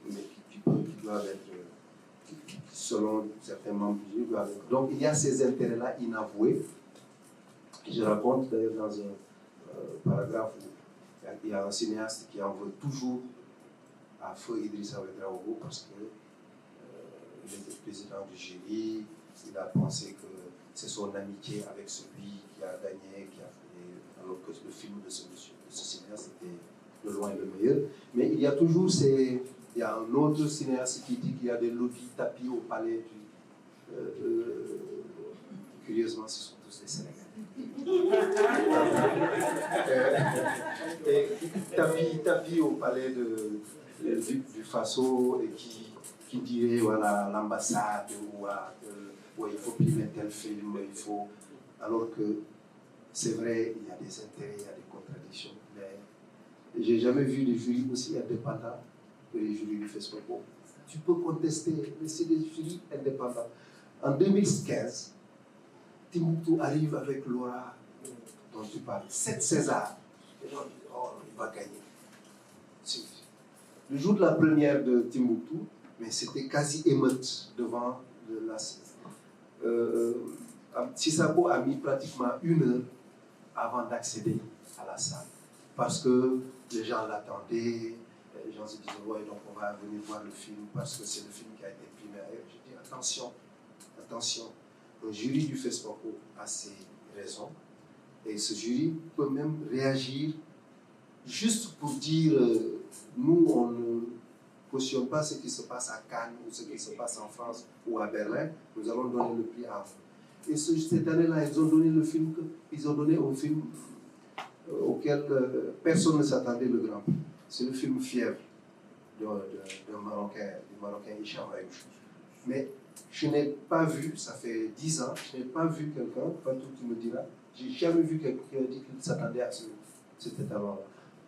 mais qui doivent être, selon certains membres du jury, donc il y a ces intérêts-là inavoués. Je raconte d'ailleurs dans un paragraphe où il y a un cinéaste qui en veut toujours à feu Idrissa Ouedraogo parce qu'il était président du jury, il a pensé que c'est son amitié avec celui qui a gagné, qui a fait, alors que le film de ce monsieur, de ce cinéaste était de loin le meilleur. Mais il y a toujours il y a un autre cinéaste qui dit qu'il y a des lobbies tapis au palais curieusement, ce sont tous des Sénégalais. Et tapis au palais du Faso et qui dirait voilà l'ambassade ou il faut primer tel film, il faut, alors que c'est vrai, il y a des intérêts, il y a des contradictions, mais j'ai jamais vu des jurys aussi indépendants que les jurys du FESPACO. Tu peux contester, mais c'est des jurys indépendants. En 2015, Timbuktu arrive avec Laura dont tu parles, 7 Césars. Les gens disent, oh, il va gagner. Le jour de la première de Timbuktu, mais c'était quasi émeute devant la scène. Sissako a mis pratiquement 1 heure avant d'accéder à la salle. Parce que les gens l'attendaient, les gens se disaient, ouais, donc on va venir voir le film parce que c'est le film qui a été primé ailleurs. Je dis, attention, attention. Le jury du FESPACO a ses raisons. Et ce jury peut même réagir juste pour dire nous, on ne cautionne pas ce qui se passe à Cannes ou ce qui se passe en France ou à Berlin, nous allons donner le prix à vous. Et cette année-là, ils ont donné un film auquel personne ne s'attendait le grand prix. C'est le film Fièvre du Marocain Hicham Ayoub. Mais je n'ai pas vu, ça fait 10 ans, je n'ai pas vu quelqu'un, Fatou qui me dira, j'ai jamais vu quelqu'un qui a dit qu'il s'attendait à cet étalon-là.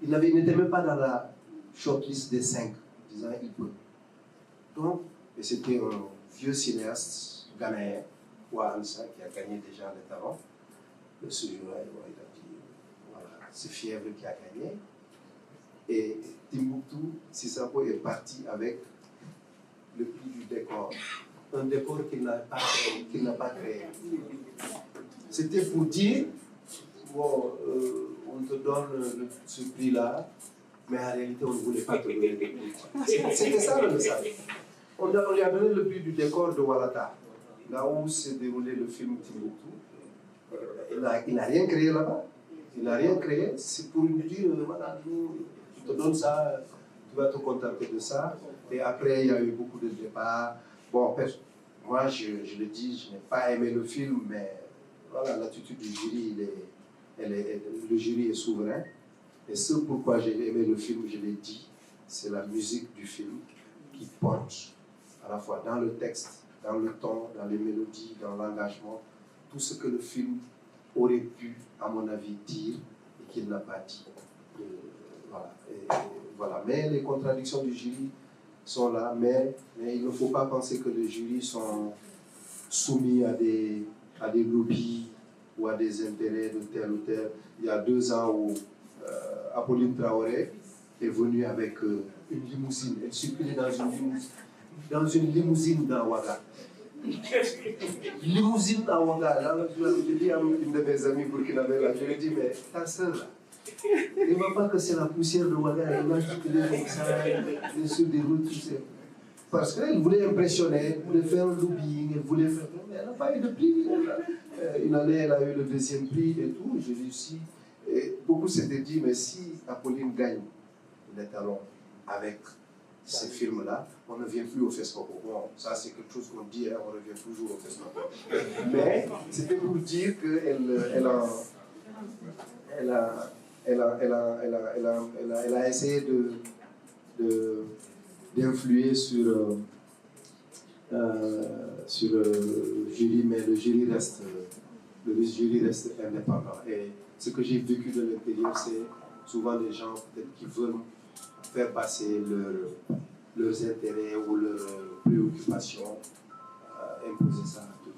Il n'était même pas dans la shortlist des 5, disant il peut. Donc, et c'était un vieux cinéaste ghanéen, Wa Ansa, qui a gagné déjà l'étalon. Ce jour-là, il a dit, voilà, c'est Fièvre qui a gagné. Et Timbuktu, Sissako est parti avec le prix du décor. Un décor qu'il n'a pas créé. C'était pour dire, bon, on te donne ce prix-là, mais en réalité, on ne voulait pas te donner le prix. C'était ça le message. On lui a donné le prix du décor de Walata, là où s'est déroulé le film Timbuktu. Il n'a rien créé là-bas. Il n'a rien créé. C'est pour lui dire, voilà, je te donne ça, tu vas te contenter de ça. Et après, il y a eu beaucoup de débats. Bon, moi, je le dis, je n'ai pas aimé le film, mais voilà, l'attitude du jury, le jury est souverain. Et ce pourquoi j'ai aimé le film, je l'ai dit, c'est la musique du film qui porte à la fois dans le texte, dans le ton, dans les mélodies, dans l'engagement, tout ce que le film aurait pu, à mon avis, dire et qu'il n'a pas dit. Voilà. Mais les contradictions du jury sont là, mais il ne faut pas penser que les jurys sont soumis à des lobbies ou à des intérêts de tel ou tel. Il y a 2 ans où Apolline Traoré est venue avec une limousine. Elle circulait dans une limousine dans Ouaga. Limousine à Ouaga. Là, je dis à une de mes amies burkinabés, je lui dis, mais ta soeur, là, ne vois pas que c'est la poussière de Ouaga, elle va circuler comme ça, sur des routes, tu sais. parce qu'elle voulait impressionner, elle voulait faire un lobbying, elle voulait faire... Mais elle n'a pas eu de prix. Une année, elle a eu le 2e prix et tout, j'ai réussi. Et beaucoup s'étaient dit, mais si Apolline gagne les talons avec ces films-là, on ne vient plus au FESCOP. Bon, ça c'est quelque chose qu'on dit, hein, on revient toujours au FESCOP. Mais c'était pour dire qu'elle a essayé d'influer sur le jury, mais le jury reste indépendant. Et ce que j'ai vécu de l'intérieur, c'est souvent des gens peut-être qui veulent faire passer leurs intérêts ou leurs préoccupations, imposer ça à tout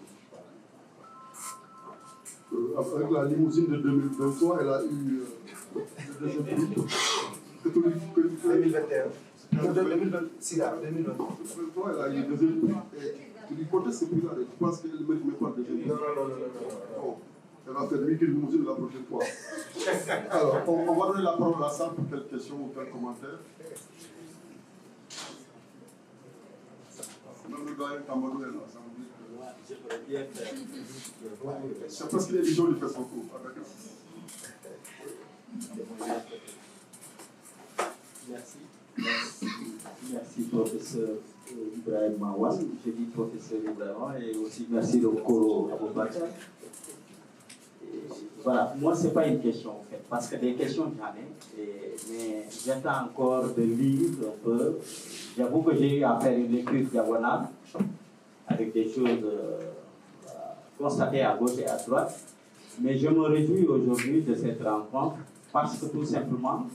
le monde. Avec la limousine de 2023, elle a eu le deuxième prix. 2021. 2023, elle a eu le deuxième prix. Tu lui contestes ce prix-là, tu penses qu'elle ne mérite même pas le deuxième prix? Non. Elle va faire mieux que limousine la prochaine fois. Alors, on va donner la parole à ça pour quelques questions ou quelques commentaires. Même le doyen Tamadou est là, ça me dit que... J'aimerais bien faire. C'est parce qu'il est les gens qui font son cours. Merci, professeur Ibrahim Mawan. Je dis professeur Ibrahim et aussi merci au Koro Aboubakar. Voilà, moi, ce n'est pas une question en fait, parce que des questions j'en ai, mais j'attends encore de lire un peu. J'avoue que j'ai eu à faire une lecture diagonale avec des choses constatées à gauche et à droite, mais je me réjouis aujourd'hui de cette rencontre parce que tout simplement,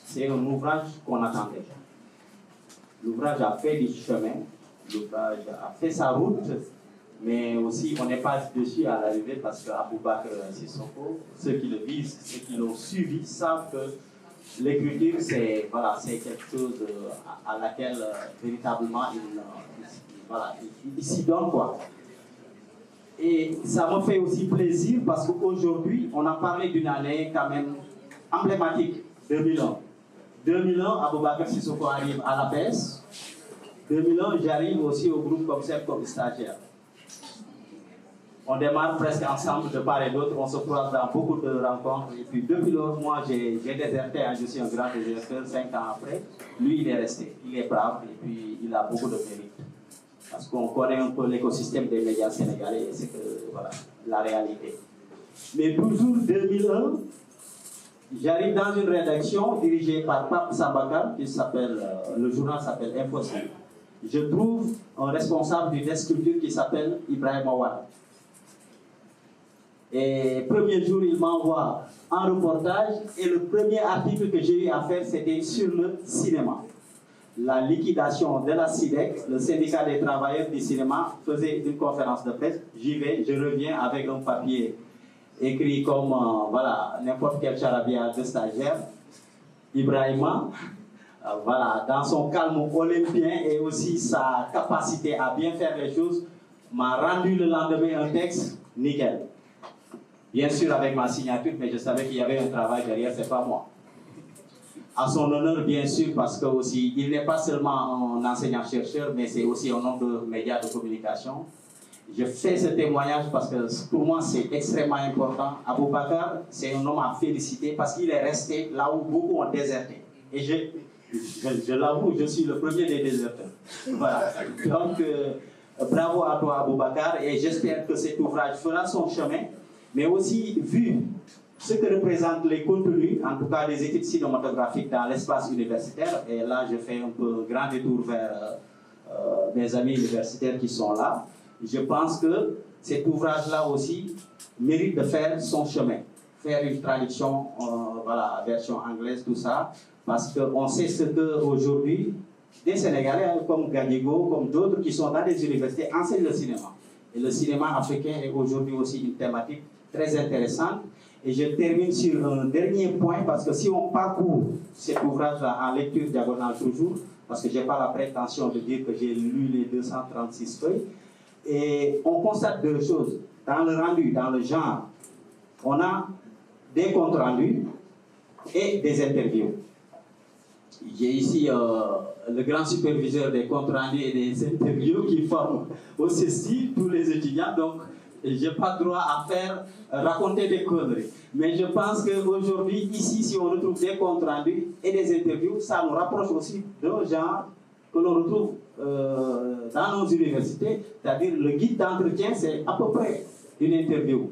c'est un ouvrage qu'on attendait. L'ouvrage a fait du chemin, l'ouvrage a fait sa route, mais aussi on n'est pas dessus à l'arrivée parce qu'Aboubacar Sissoko, ceux qui le visent, ceux qui l'ont suivi, savent que l'écriture, c'est quelque chose à laquelle véritablement il s'y donne quoi. Et ça me fait aussi plaisir parce qu'aujourd'hui, on a parlé d'une année quand même emblématique, 2001. 2001, Aboubacar Sissoko arrive à la PS. 2001, j'arrive aussi au groupe Comsep comme stagiaire. On démarre presque ensemble de part et d'autre, on se croise dans beaucoup de rencontres. Et puis depuis lors, moi j'ai déserté, hein, je suis un grand déserteur, 5 ans après. Lui, il est resté, il est brave et puis il a beaucoup de mérite. Parce qu'on connaît un peu l'écosystème des médias sénégalais et c'est que, voilà, la réalité. Mais toujours 2001, j'arrive dans une rédaction dirigée par Pape Sambakar, qui s'appelle, le journal s'appelle Infocil. Je trouve un responsable d'une culture qui s'appelle Ibrahim Mawan. Et premier jour, il m'envoie un reportage et le premier article que j'ai eu à faire, c'était sur le cinéma. La liquidation de la SIDEC, le syndicat des travailleurs du cinéma, faisait une conférence de presse. J'y vais, je reviens avec un papier écrit comme voilà, n'importe quel charabia de stagiaire. Ibrahima, voilà, dans son calme olympien et aussi sa capacité à bien faire les choses, m'a rendu le lendemain un texte nickel. Bien sûr avec ma signature, mais je savais qu'il y avait un travail derrière, c'est pas moi. À son honneur, bien sûr, parce que aussi, il n'est pas seulement un enseignant-chercheur, mais c'est aussi un homme de médias de communication. Je fais ce témoignage parce que pour moi, c'est extrêmement important. Aboubacar, c'est un homme à féliciter parce qu'il est resté là où beaucoup ont déserté. Et je l'avoue, je suis le premier des déserteurs. Voilà. Donc, bravo à toi, Aboubacar, et j'espère que cet ouvrage fera son chemin, mais aussi, vu ce que représentent les contenus, en tout cas les études cinématographiques dans l'espace universitaire, et là je fais un peu grand détour vers mes amis universitaires qui sont là, je pense que cet ouvrage-là aussi mérite de faire son chemin, faire une traduction, voilà, version anglaise, tout ça, parce qu'on sait ce qu'aujourd'hui, des Sénégalais comme Gadigo, comme d'autres qui sont dans les universités, enseignent le cinéma. Et le cinéma africain est aujourd'hui aussi une thématique très intéressante. Et je termine sur un dernier point, parce que si on parcourt cet ouvrage-là en lecture diagonale toujours, parce que je n'ai pas la prétention de dire que j'ai lu les 236 feuilles, et on constate deux choses. Dans le rendu, dans le genre, on a des comptes rendus et des interviews. J'ai ici le grand superviseur des comptes rendus et des interviews qui forment au CESTI tous les étudiants. Donc, je n'ai pas droit à raconter des conneries. Mais je pense qu'aujourd'hui, ici, si on retrouve des comptes rendus et des interviews, ça nous rapproche aussi d'un genre que l'on retrouve dans nos universités. C'est-à-dire, le guide d'entretien, c'est à peu près une interview.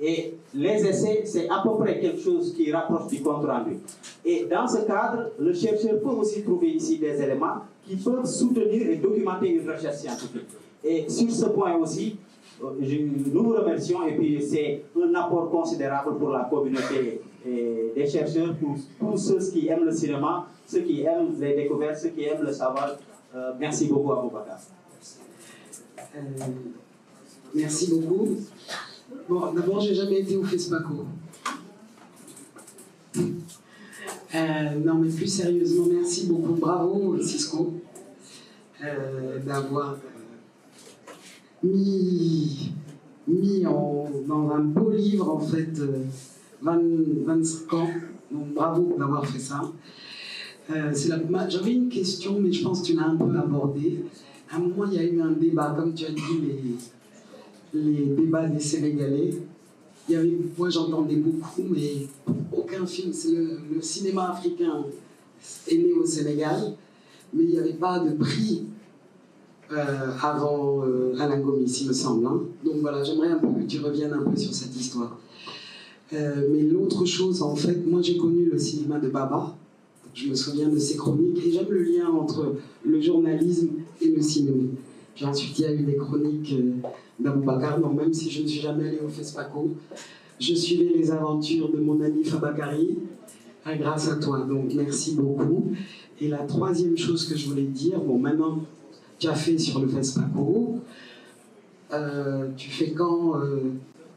Et les essais, c'est à peu près quelque chose qui rapproche du compte rendu. Et dans ce cadre, le chercheur peut aussi trouver ici des éléments qui peuvent soutenir et documenter une recherche scientifique. Et sur ce point aussi, nous vous remercions, et puis c'est un apport considérable pour la communauté des chercheurs, pour tous ceux qui aiment le cinéma, ceux qui aiment les découvertes, ceux qui aiment le savoir. Merci beaucoup à Boubacar. Merci beaucoup. Bon, d'abord, j'ai jamais été au FESPACO. Non, mais plus sérieusement, merci beaucoup. Bravo, Cisco, d'avoir mis dans un beau livre, en fait, 25 ans. Donc, bravo d'avoir fait ça. J'avais une question, mais je pense que tu l'as un peu abordée. À un moment, il y a eu un débat, comme tu as dit, les débats des Sénégalais. Moi, j'entendais beaucoup, mais aucun film. Le cinéma africain est né au Sénégal, mais il n'y avait pas de prix avant Alain Gomis, il me semble. Hein. Donc voilà, j'aimerais un peu que tu reviennes un peu sur cette histoire. Mais l'autre chose, en fait, moi j'ai connu le cinéma de Baba. Je me souviens de ses chroniques et j'aime le lien entre le journalisme et le cinéma. Puis ensuite, il y a eu des chroniques d'Aboubacar. Donc même si je ne suis jamais allé au FESPACO, je suivais les aventures de mon ami Fabakary grâce à toi. Donc merci beaucoup. Et la troisième chose que je voulais dire, bon maintenant, tu as fait sur le FESPACO, tu fais quand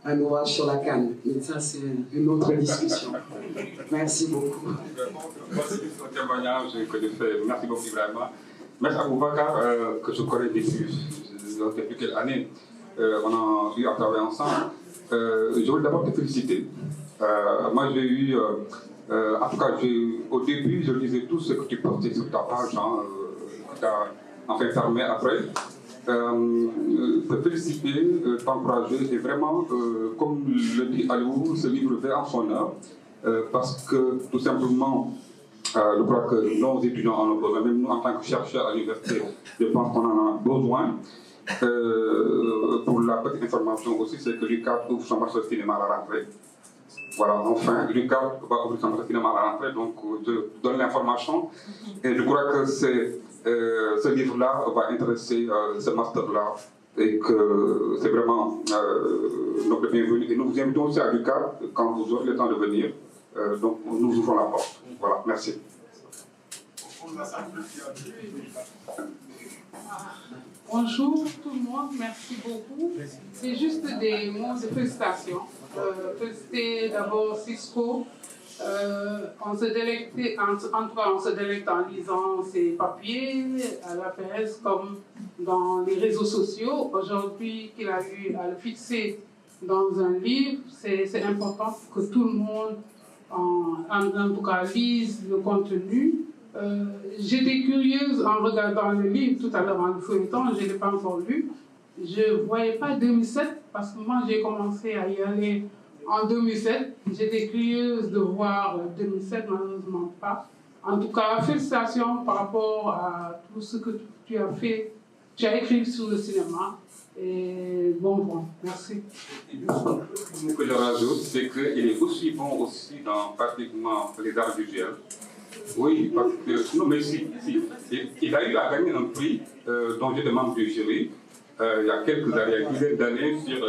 un ouvrage sur la canne. Mais ça, c'est une autre discussion. Merci beaucoup. Merci pour ce témoignage que je fais. Merci beaucoup, Ibrahima. Merci à Boubacar, que je connais depuis quelques années. On a eu à travailler ensemble. Je voulais d'abord te féliciter. Moi, j'ai eu, en tout cas, au début, je lisais tout ce que tu postais sur ta page, que tu as enfin fermé après. Te féliciter, t'encourager, et vraiment, comme le dit Aliou, ce livre fait en son heure, parce que tout simplement, je crois que nos étudiants en ont besoin, même nous en tant que chercheurs à l'université, je pense qu'on en a besoin. Pour la petite information aussi, c'est que l'UCAD ouvre son master de cinéma à la rentrée. Voilà, enfin, l'UCAD va ouvrir son master de cinéma à la rentrée, donc je donne l'information. Et je crois que ce livre-là va intéresser ce master-là et que c'est vraiment notre bienvenue. Et nous vous invitons aussi à l'UCAD quand vous aurez le temps de venir. Donc nous ouvrons la porte. Voilà, merci. Bonjour tout le monde, merci beaucoup. C'est juste des mots de félicitations. Féliciter d'abord Cisco. On se délecte, en tout cas, on se délecte en lisant ses papiers à la presse comme dans les réseaux sociaux. Aujourd'hui, qu'il a eu à le fixer dans un livre, c'est important que tout le monde, en tout cas, lise le contenu. J'étais curieuse en regardant le livre tout à l'heure en le feuilleton, je ne l'ai pas encore lu. Je ne voyais pas 2007 parce que moi j'ai commencé à y aller en 2007. J'étais curieuse de voir 2007, malheureusement pas. En tout cas, félicitations par rapport à tout ce que tu as fait. Tu as écrit sur le cinéma. Et bon, merci. Ce que je rajoute, c'est qu'il est aussi bon aussi dans pratiquement les arts visuels. Oui, parce que, non mais si, il a eu à gagner un prix dont j'étais membre du jury il y a quelques années, il y a une dizaine d'années sur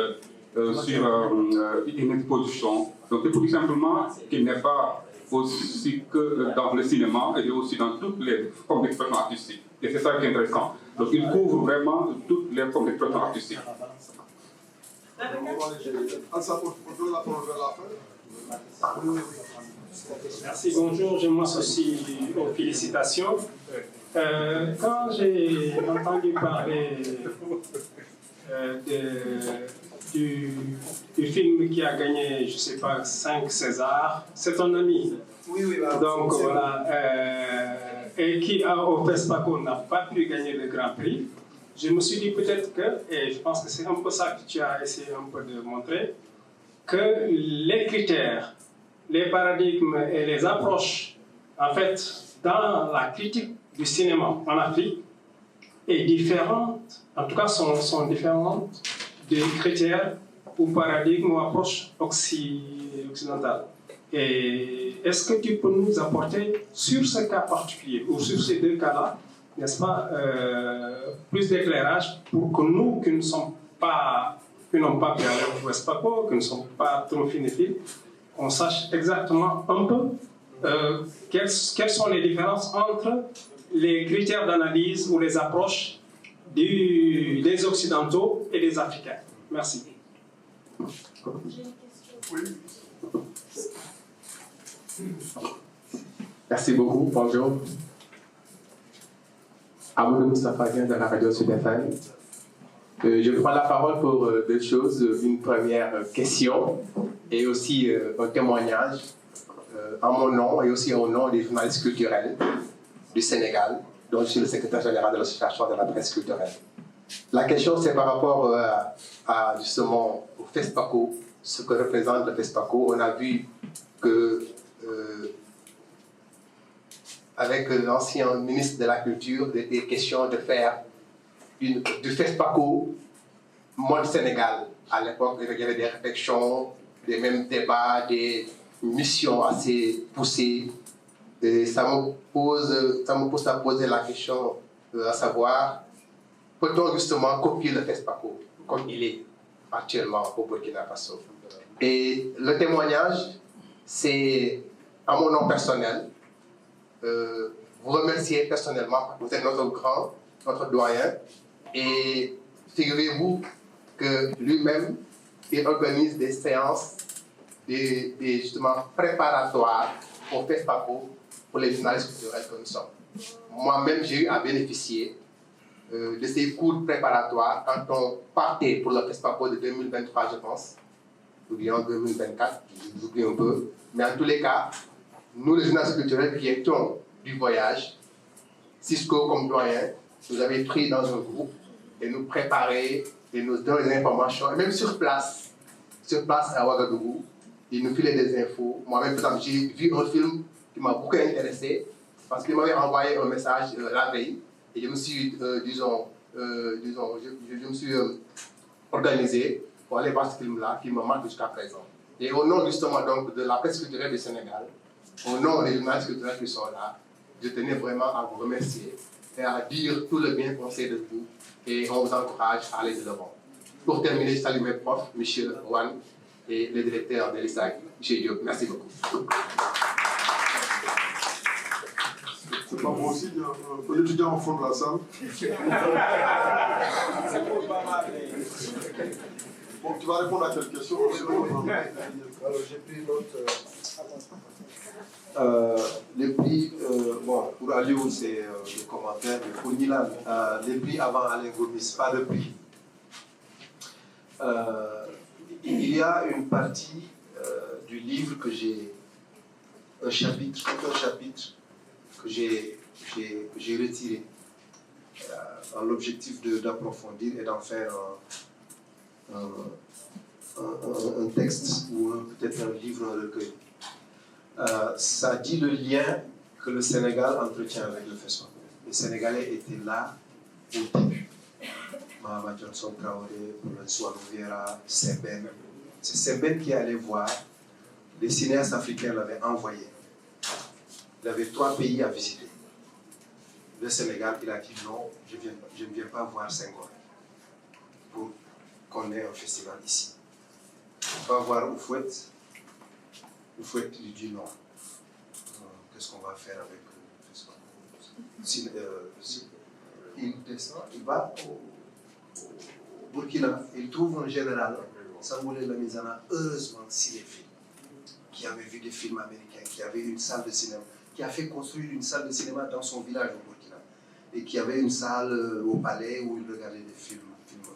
une exposition. Donc c'est tout simplement qu'il n'est pas aussi que dans le cinéma, il est aussi dans toutes les formes d'expression artistique. Et c'est ça qui est intéressant. Donc il couvre vraiment toutes les formes d'expression artistique. Merci, bonjour, je m'associe aux félicitations. Quand j'ai entendu parler du film qui a gagné, je ne sais pas, 5 Césars. C'est ton ami. Oui, oui. Donc voilà. Et qui, au FESPACO, n'a pas pu gagner le Grand Prix. Je me suis dit peut-être que, et je pense que c'est un peu ça que tu as essayé un peu de montrer, que les critères, les paradigmes et les approches, en fait, dans la critique du cinéma en Afrique, est différente, en tout cas sont différentes des critères ou paradigmes ou approches occidentales. Et est-ce que tu peux nous apporter sur ce cas particulier ou sur ces deux cas-là, n'est-ce pas, plus d'éclairage pour que nous qui n'ont pas pu aller au FESPACO, qui ne sont pas trop cinéphiles, on sache exactement un peu quelles sont les différences entre les critères d'analyse ou les approches des Occidentaux et des Africains. Merci. J'ai une question. Oui. Merci beaucoup. Bonjour. Amadou Moustapha de la radio Sud FM. Je prends la parole pour deux choses. Une première question et aussi un témoignage en mon nom et aussi au nom des journalistes culturels du Sénégal, dont je suis le secrétaire général de l'association de la presse culturelle. La question, c'est par rapport à justement au FESPACO, ce que représente le FESPACO. On a vu que avec l'ancien ministre de la Culture, des questions de faire du FESPACO mode Sénégal. À l'époque, il y avait des réflexions, des mêmes débats, des missions assez poussées. Et ça me pousse à poser la question à savoir, peut-on justement copier le FESPACO comme il est actuellement au Burkina Faso? Et le témoignage, c'est à mon nom personnel. Vous remercier personnellement, vous êtes notre grand, notre doyen, et figurez-vous que lui-même, il organise des séances justement préparatoires au FESPACO pour les journalistes culturels que nous sommes. Moi-même, j'ai eu à bénéficier de ces cours préparatoires quand on partait pour le FESPACO de 2023, je pense, ou bien 2024, j'oublie un peu, mais en tous les cas, nous, les journalistes culturels qui étions du voyage, Cisco comme doyen, nous avait pris dans un groupe et nous préparer et nous donner des informations, et même sur place à Ouagadougou, il nous filait des infos. Moi-même, par exemple, j'ai vu un film qui m'a beaucoup intéressé parce qu'il m'avait envoyé un message la veille et je me suis, je me suis organisé pour aller voir ce film-là qui me marque jusqu'à présent. Et au nom justement donc de la presse culturelle du Sénégal, au nom des journalistes culturels qui sont là, je tenais vraiment à vous remercier et à dire tout le bien qu'on sait de vous et on vous encourage à aller de l'avant. Pour terminer, je salue mes profs, M. Juan et le directeur de l'ISAC, M. Diop. Merci beaucoup. C'est pas moi aussi, il y a un étudiant au fond de la salle. Bon, tu vas répondre à quelle question? Alors, j'ai pris note. Les prix, bon, pour Aliou, c'est le commentaire, mais pour Nilan, les prix avant Alain Gomis, pas de prix. Il y a une partie du livre que j'ai, un chapitre que j'ai retiré dans l'objectif d'approfondir et d'en faire un texte ou peut-être un livre, un recueil. Ça dit le lien que le Sénégal entretient avec le FESPACO. Les Sénégalais étaient là au début. Mahama Johnson Traoré, François Louviera, Seben. C'est Seben qui allait voir. Les cinéastes africains l'avaient envoyé. Il avait 3 pays à visiter. Le Sénégal, il a dit non, je ne viens pas voir Senghor pour qu'on ait un festival ici. On va voir Oufouette. Oufouette lui dit non. Qu'est-ce qu'on va faire avec le festival? Il descend, il va au Burkina, il trouve un général, Sangoulé Lamizana, heureusement cinéphile, qui avait vu des films américains, qui avait une salle de cinéma, qui a fait construire une salle de cinéma dans son village au Burkina, et qui avait une salle au palais où il regardait des films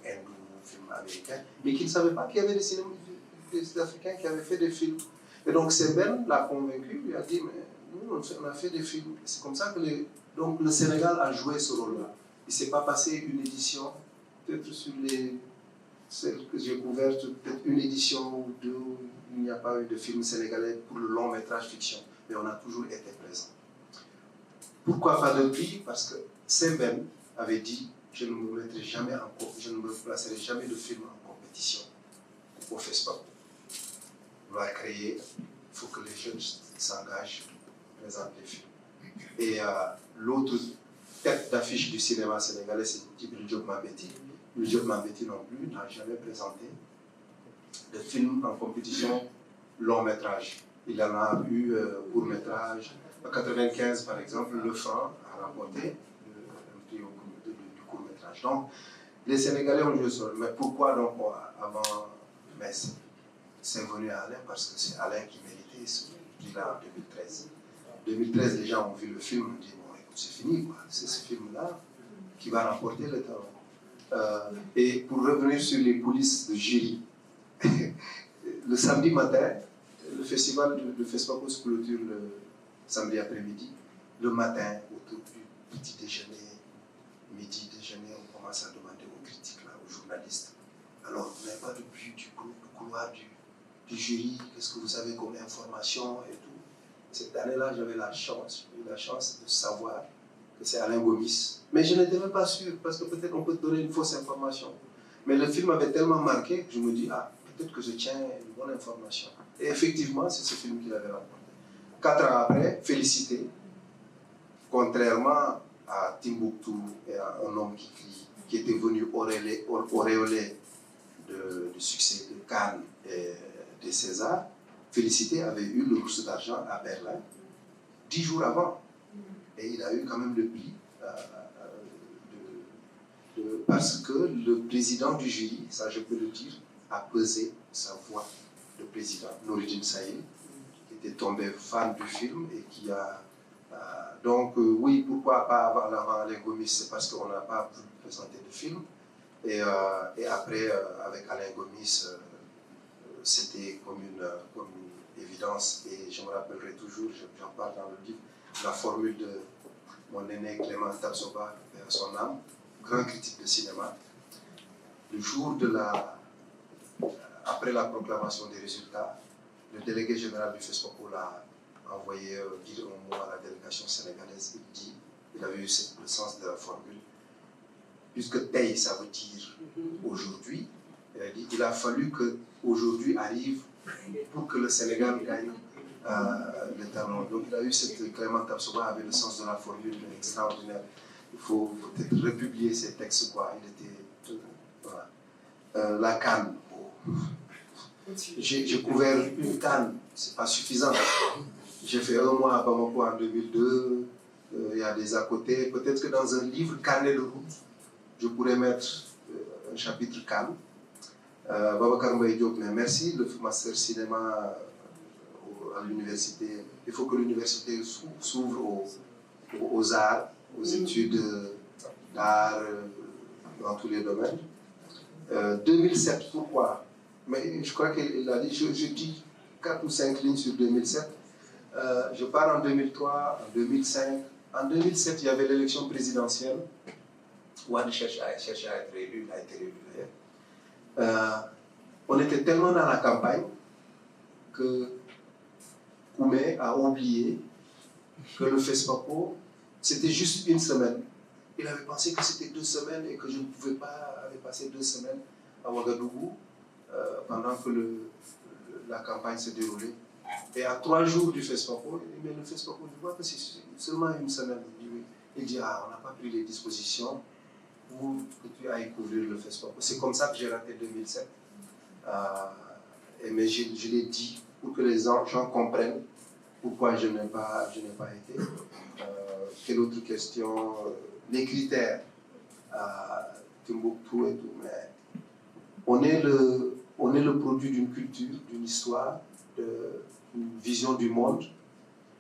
hindous, film américain, mais qui ne savaient pas qu'il y avait des Africains qui avaient fait des films. Et donc Sembène l'a convaincu, lui a dit, mais nous, on a fait des films. C'est comme ça que donc, le Sénégal a joué ce rôle-là. Il ne s'est pas passé une édition, peut-être sur celles que j'ai couvertes, peut-être une édition ou deux, où il n'y a pas eu de film sénégalais pour le long métrage fiction, mais on a toujours été présent. Pourquoi pas de prix? Parce que Sembène avait dit, je ne me mettrai jamais je ne me placerai jamais de film en compétition au FESPACO. On l'a créé, il faut que les jeunes s'engagent, présentent les films. Et l'autre tête d'affiche du cinéma sénégalais, c'est Djibril Diop Mambéty. Djibril Diop Mambéty non plus n'a jamais présenté de film en compétition long métrage. Il en a eu court métrage. En 1995, par exemple, Le Franc a remporté un prix du court métrage. Donc, les Sénégalais ont joué sur. Mais pourquoi donc avant Metz? C'est venu à Alain parce que c'est Alain qui méritait ce prix-là en 2013. En 2013, les gens ont vu le film, on dit bon, écoute, c'est fini, quoi. C'est ce film-là qui va remporter le talent. Et pour revenir sur les coulisses de jury, le samedi matin, le festival de FESPACO se clôture le samedi après-midi. Le matin, autour du petit déjeuner, midi déjeuner, on commence à demander aux critiques, là, aux journalistes. Alors, vous n'avez pas de but du couloir du jury, qu'est-ce que vous avez comme information et tout. Cette année-là, j'avais eu la chance de savoir que c'est Alain Gomis. Mais je n'étais même pas sûr, parce que peut-être on peut te donner une fausse information. Mais le film avait tellement marqué que je me dis, ah, peut-être que je tiens une bonne information. Et effectivement, c'est ce film qu'il avait rapporté. 4 ans après, Félicité, contrairement à Timbuktu et à Un homme qui crie, qui était venu auréolé du succès de Cannes et de César, Félicité avait eu le Bourse d'argent à Berlin 10 jours avant. Et il a eu quand même le prix parce que le président du jury, ça je peux le dire, a pesé sa voix de président, Noureddine Saïd, qui était tombé fan du film et qui a... donc oui, pourquoi pas avant Alain Gomis? C'est parce qu'on n'a pas pu présenter de film. Et après, avec Alain Gomis, c'était comme une évidence. Et je me rappellerai toujours, j'en parle dans le livre, la formule de mon aîné Clément Tabsoba, vers son âme, grand critique de cinéma. Le jour après la proclamation des résultats, le délégué général du FESPACO l'a envoyé dire un mot à la délégation sénégalaise. Il avait eu le sens de la formule. Puisque Tay, ça veut dire aujourd'hui, il a fallu qu'aujourd'hui arrive pour que le Sénégal gagne le talent. Donc il a eu Clément Tabsoba avait le sens de la formule extraordinaire. Il faut peut-être republier ces textes, quoi. Il était... voilà. La Cannes. J'ai couvert une Cannes, c'est pas suffisant. J'ai fait 1 mois à Bamako en 2002, il y a des à côté. Peut-être que dans un livre, Carnet de route, je pourrais mettre un chapitre Cannes. Babacar Mbaye Diop, mais merci, le master cinéma à l'université. Il faut que l'université s'ouvre aux arts, aux études d'art dans tous les domaines. 2007, pourquoi? Mais je crois qu'il a dit, je dis 4 ou 5 lignes sur 2007. Je pars en 2003, en 2005. En 2007, il y avait l'élection présidentielle. Ouad cherche à être élu, il a été élu d'ailleurs. On était tellement dans la campagne que Koumé a oublié que le FESPACO, c'était juste une semaine. Il avait pensé que c'était 2 semaines et que je ne pouvais pas aller passer 2 semaines à Ouagadougou pendant que la campagne se déroulait. Et à 3 jours du FESPACO, il dit, mais le FESPACO, je vois que c'est seulement une semaine. Il dit, ah, on n'a pas pris les dispositions pour que tu ailles couvrir le FESPACO. C'est comme ça que j'ai raté 2007. Mais je l'ai dit pour que les gens comprennent pourquoi je n'ai pas été. Quelle autre question? Les critères, Timbuktu et tout, mais on est le produit d'une culture, d'une histoire, d'une vision du monde.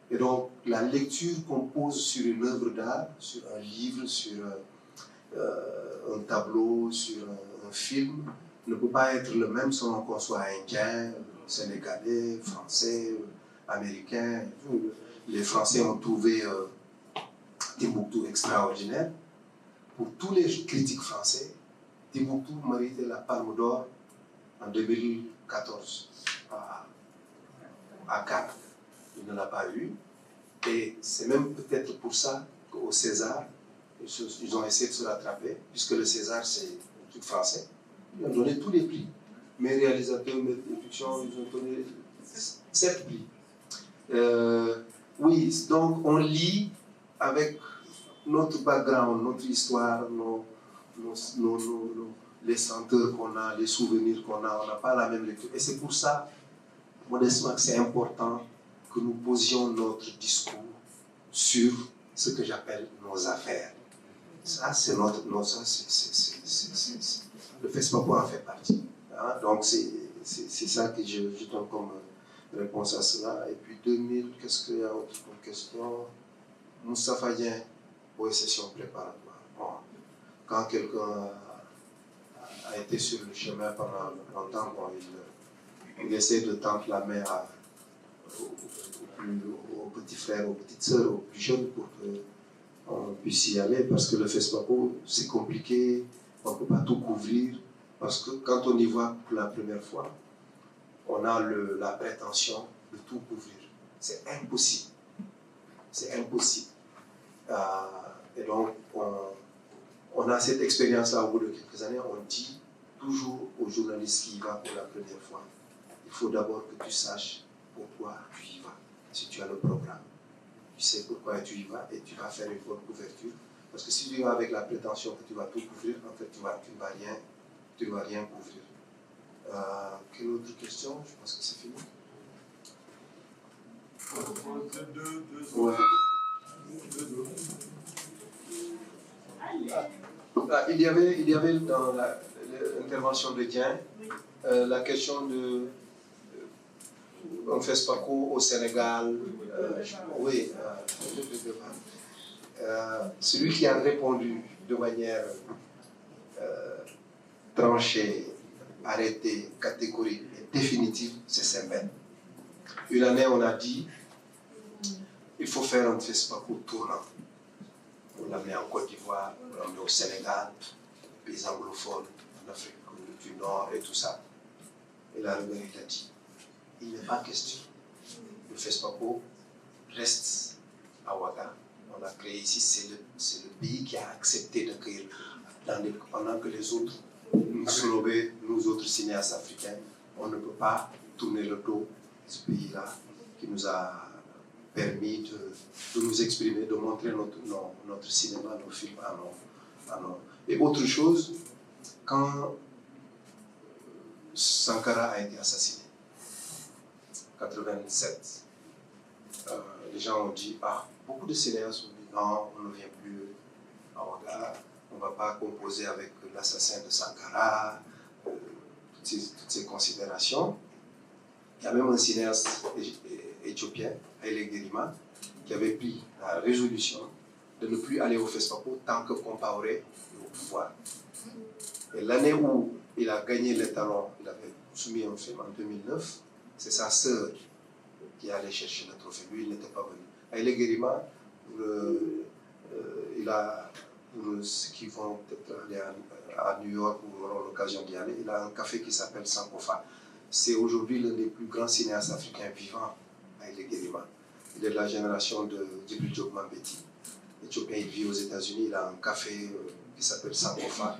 Et donc, la lecture qu'on pose sur une œuvre d'art, sur un livre, sur un tableau, sur un un film ne peut pas être le même selon qu'on soit indien, sénégalais, français, américain. Les Français ont trouvé Timbuktu extraordinaire. Pour tous les critiques français, Timbuktu méritait la Palme d'Or en 2014 à Cannes. Il ne l'a pas eu. Et c'est même peut-être pour ça qu'au César, ils ont essayé de se rattraper, puisque le César, c'est un truc français. Ils ont donné tous les prix. Mes réalisateurs, mes productions, ils ont donné 7 prix. Oui, donc on lit avec notre background, notre histoire, les senteurs qu'on a, les souvenirs qu'on a, on n'a pas la même lecture. Et c'est pour ça, modestement, que c'est important que nous posions notre discours sur ce que j'appelle nos affaires. Ça, c'est le FESPACO en fait partie. Hein? Donc, c'est ça que je donne comme réponse à cela. Et puis, 2000, qu'est-ce qu'il y a autre comme question? Moustapha Dieng, pour les sessions préparatoires. Bon, quand quelqu'un a été sur le chemin pendant longtemps, bon, il essaie de tendre la main aux petits frères, aux petites sœurs, aux plus jeunes pour qu'on puisse y aller, parce que le FESPACO, c'est compliqué, on ne peut pas tout couvrir, parce que quand on y va pour la première fois, on a la prétention de tout couvrir. C'est impossible. C'est impossible. Et donc, on a cette expérience-là au bout de quelques années, on dit toujours aux journalistes qui y vont pour la première fois, il faut d'abord que tu saches pourquoi tu y vas. Si tu as le programme, tu sais pourquoi tu y vas et tu vas faire une bonne couverture. Parce que si tu vas avec la prétention que tu vas tout couvrir, en fait, tu ne vas rien couvrir. Quelle autre question? Je pense que c'est fini. Ouais. Il y avait dans l'intervention de Dieng la question de un FESPACO au Sénégal. Oui, celui qui a répondu de manière tranchée, arrêtée, catégorique et définitive, c'est Sembène. Une année, on a dit il faut faire un FESPACO tournant. On l'a mis en Côte d'Ivoire, on l'a mis au Sénégal, pays anglophones, en Afrique du Nord et tout ça. Et la République a dit il n'est pas question. Le FESPACO reste à Ouaga. On a créé ici, c'est le pays qui a accepté d'accueillir pendant que les autres, nous autres cinéastes africains, on ne peut pas tourner le dos de ce pays-là qui nous a permis de nous exprimer, de montrer notre cinéma, nos films à nos. Et autre chose, quand Sankara a été assassiné, 87, les gens ont dit, beaucoup de cinéastes ont dit non, on ne vient plus à Ouaga, on ne va pas composer avec l'assassin de Sankara, toutes ces considérations. Il y a même un cinéaste éthiopien, Haile Gerima, qui avait pris la résolution de ne plus aller au FESPACO tant que Compaoré est au pouvoir. Et l'année où il a gagné les talons, il avait soumis un film en 2009, c'est sa sœur qui allait chercher le trophée. Lui, il n'était pas venu. Haile Gerima, il a, pour ceux qui vont peut-être aller à New York ou auront l'occasion d'y aller, il a un café qui s'appelle Sankofa. C'est aujourd'hui l'un des plus grands cinéastes africains vivants, Haile Gerima. Il est de la génération de Djibril Diop Mambéty. Éthiopien, il vit aux États-Unis, il a un café qui s'appelle Sankofa,